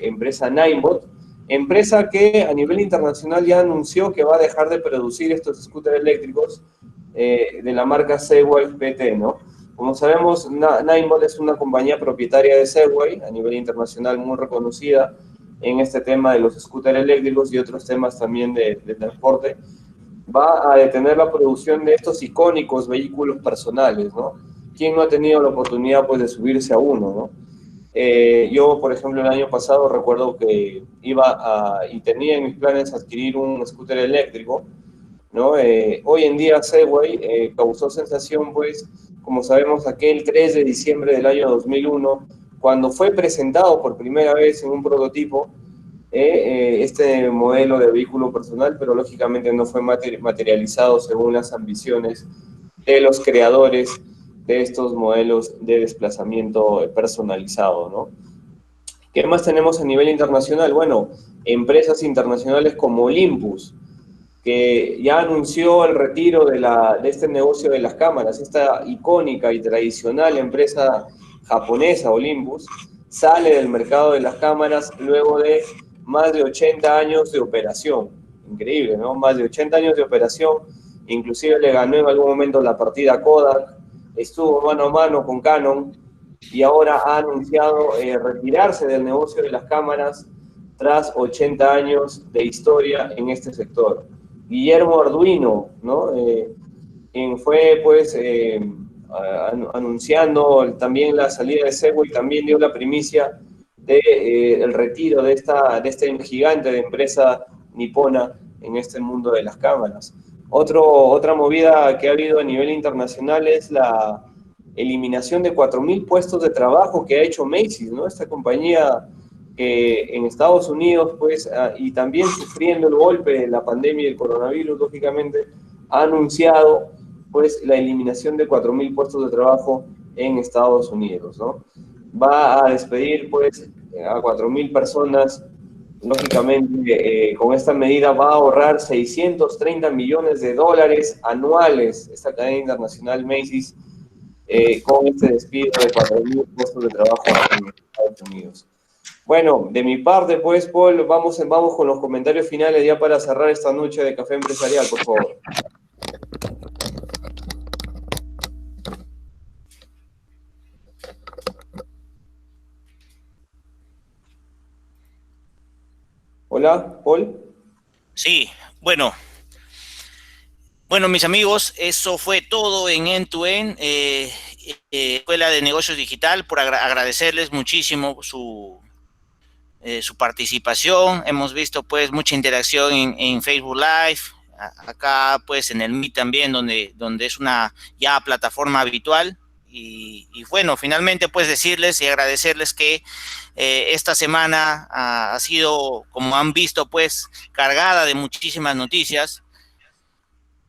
empresa Ninebot, empresa que a nivel internacional ya anunció que va a dejar de producir estos scooters eléctricos de la marca Segway PT, ¿no? Como sabemos, Ninebot es una compañía propietaria de Segway a nivel internacional muy reconocida en este tema de los scooters eléctricos y otros temas también de transporte. Va a detener la producción de estos icónicos vehículos personales, ¿no? ¿Quién no ha tenido la oportunidad pues, de subirse a uno, ¿no? Yo, por ejemplo, el año pasado recuerdo que y tenía en mis planes adquirir un scooter eléctrico, ¿no? Hoy en día Segway causó sensación, pues, como sabemos, aquel 3 de diciembre del año 2001, cuando fue presentado por primera vez en un prototipo este modelo de vehículo personal, pero lógicamente no fue materializado según las ambiciones de los creadores de estos modelos de desplazamiento personalizado, ¿no? ¿Qué más tenemos a nivel internacional? Bueno, empresas internacionales como Olympus, que ya anunció el retiro de este negocio de las cámaras, esta icónica y tradicional empresa japonesa, Olympus, sale del mercado de las cámaras luego de más de 80 años de operación. Increíble, ¿no? Más de 80 años de operación, inclusive le ganó en algún momento la partida a Kodak, estuvo mano a mano con Canon y ahora ha anunciado retirarse del negocio de las cámaras tras 80 años de historia en este sector. Guillermo Arduino, ¿no? Quien fue pues anunciando también la salida de Segway, también dio la primicia del retiro de este gigante de empresa nipona en este mundo de las cámaras. Otra movida que ha habido a nivel internacional es la eliminación de 4.000 puestos de trabajo que ha hecho Macy's, ¿no? Esta compañía en Estados Unidos, pues, y también sufriendo el golpe de la pandemia del coronavirus, lógicamente, ha anunciado, pues, la eliminación de 4.000 puestos de trabajo en Estados Unidos, ¿no? Va a despedir, pues, a 4.000 personas. Lógicamente, con esta medida va a ahorrar 630 millones de dólares anuales esta cadena internacional Macy's con este despido de 4.000 puestos de trabajo en Estados Unidos. Bueno, de mi parte, pues, Paul, vamos con los comentarios finales ya para cerrar esta noche de Café Empresarial, por favor. Hola, Paul. Sí, bueno, mis amigos, eso fue todo en End2End, Escuela de Negocios Digital, por agradecerles muchísimo su participación. Hemos visto pues mucha interacción en Facebook Live, acá pues en el Meet también, donde es una ya plataforma habitual. Y bueno, finalmente pues decirles y agradecerles que esta semana ha sido, como han visto, pues cargada de muchísimas noticias.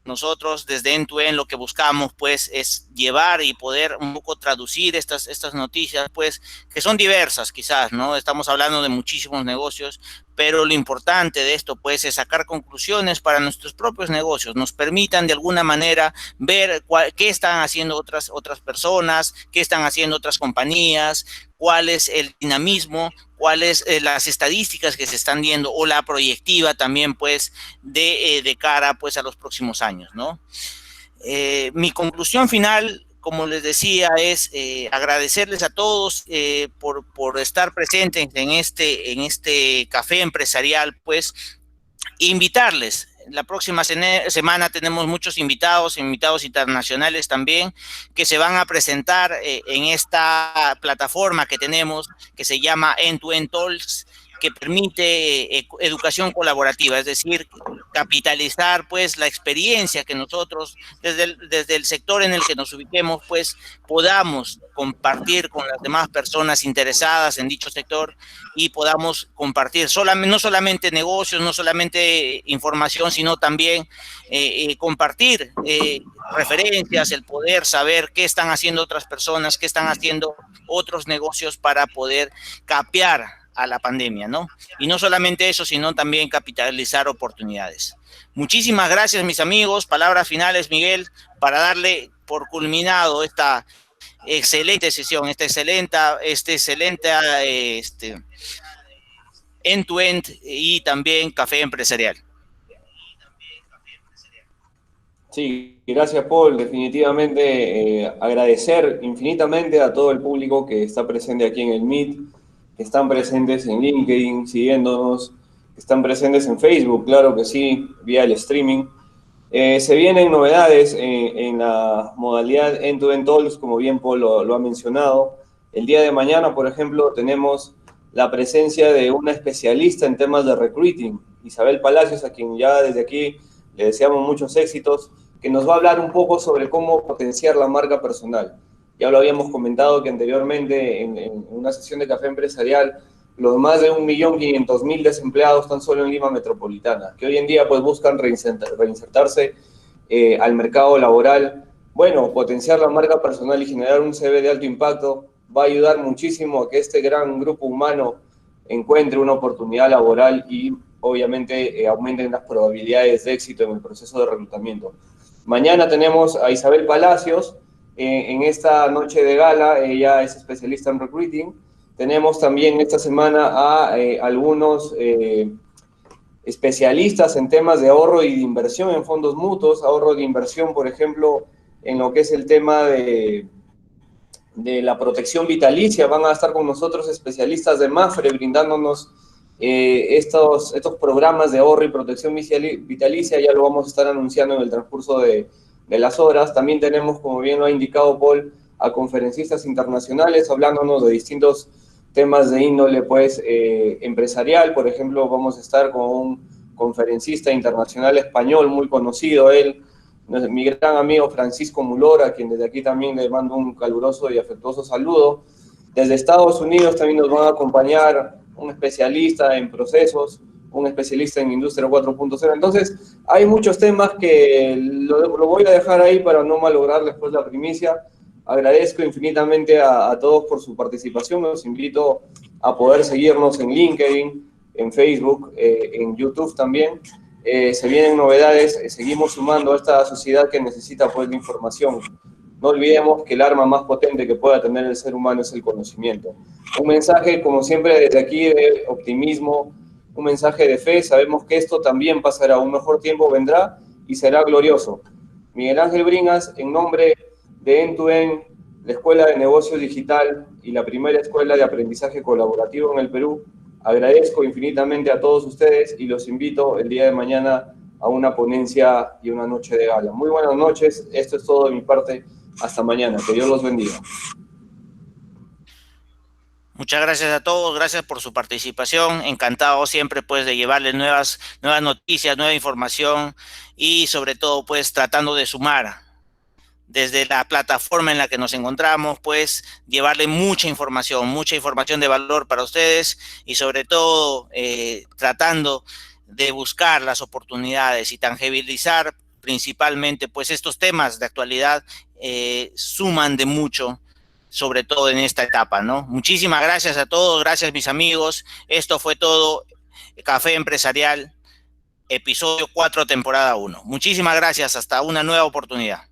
Nosotros desde End2End lo que buscamos pues es llevar y poder un poco traducir estas noticias pues que son diversas quizás, ¿no? Estamos hablando de muchísimos negocios, pero lo importante de esto pues es sacar conclusiones para nuestros propios negocios, nos permitan de alguna manera ver qué están haciendo otras personas, qué están haciendo otras compañías, cuál es el dinamismo, cuáles las estadísticas que se están viendo o la proyectiva también pues de cara pues a los próximos años, ¿no? Mi conclusión final, como les decía, es agradecerles a todos por estar presentes en este café empresarial, pues invitarles. la próxima semana tenemos muchos invitados internacionales también, que se van a presentar en esta plataforma que tenemos, que se llama End-to-End Talks, que permite educación colaborativa, es decir, capitalizar pues la experiencia que nosotros desde el sector en el que nos ubiquemos pues podamos compartir con las demás personas interesadas en dicho sector y podamos compartir no solamente negocios, no solamente información, sino también compartir referencias, el poder saber qué están haciendo otras personas, qué están haciendo otros negocios para poder capear a la pandemia, ¿no? Y no solamente eso, sino también capitalizar oportunidades. Muchísimas gracias, mis amigos. Palabras finales, Miguel, para darle por culminado esta excelente sesión, este excelente end-to-end y también café empresarial. Sí, gracias, Paul. Definitivamente agradecer infinitamente a todo el público que está presente aquí en el Meet, que están presentes en LinkedIn, siguiéndonos, que están presentes en Facebook, claro que sí, vía el streaming. Se vienen novedades en la modalidad End-to-End Talks, como bien Paul lo ha mencionado. El día de mañana, por ejemplo, tenemos la presencia de una especialista en temas de recruiting, Isabel Palacios, a quien ya desde aquí le deseamos muchos éxitos, que nos va a hablar un poco sobre cómo potenciar la marca personal. Ya lo habíamos comentado que anteriormente en una sesión de café empresarial, los más de 1.500.000 desempleados tan solo en Lima Metropolitana, que hoy en día pues buscan reinsertarse al mercado laboral. Bueno, potenciar la marca personal y generar un CV de alto impacto va a ayudar muchísimo a que este gran grupo humano encuentre una oportunidad laboral y obviamente aumenten las probabilidades de éxito en el proceso de reclutamiento. Mañana tenemos a Isabel Palacios en esta noche de gala. Ella es especialista en recruiting. Tenemos también esta semana a algunos especialistas en temas de ahorro y de inversión en fondos mutuos, ahorro de inversión, por ejemplo, en lo que es el tema de la protección vitalicia. Van a estar con nosotros especialistas de Mapfre brindándonos estos programas de ahorro y protección vitalicia. Ya lo vamos a estar anunciando en el transcurso de las horas. También tenemos, como bien lo ha indicado Paul, a conferencistas internacionales hablándonos de distintos temas de índole pues empresarial. Por ejemplo, vamos a estar con un conferencista internacional español muy conocido, mi gran amigo Francisco Mulora, a quien desde aquí también le mando un caluroso y afectuoso saludo. Desde Estados Unidos también nos van a acompañar un especialista en procesos, un especialista en industria 4.0. Entonces, hay muchos temas que lo voy a dejar ahí para no malograr después la primicia. Agradezco infinitamente a todos por su participación. Los invito a poder seguirnos en LinkedIn, en Facebook, en YouTube también. Se vienen novedades, seguimos sumando a esta sociedad que necesita pues la información. No olvidemos que el arma más potente que pueda tener el ser humano es el conocimiento. Un mensaje, como siempre, desde aquí de optimismo, un mensaje de fe. Sabemos que esto también pasará, un mejor tiempo vendrá y será glorioso. Miguel Ángel Bringas, en nombre de End-to-End, la Escuela de Negocios Digital y la primera escuela de aprendizaje colaborativo en el Perú, agradezco infinitamente a todos ustedes y los invito el día de mañana a una ponencia y una noche de gala. Muy buenas noches, esto es todo de mi parte. Hasta mañana, que Dios los bendiga. Muchas gracias a todos, gracias por su participación. Encantado siempre pues de llevarles nuevas noticias, nueva información y sobre todo pues tratando de sumar desde la plataforma en la que nos encontramos, pues llevarle mucha información de valor para ustedes y sobre todo tratando de buscar las oportunidades y tangibilizar principalmente pues estos temas de actualidad suman de mucho, sobre todo en esta etapa, ¿no? Muchísimas gracias a todos, gracias mis amigos. Esto fue todo, Café Empresarial, episodio 4, temporada 1. Muchísimas gracias, hasta una nueva oportunidad.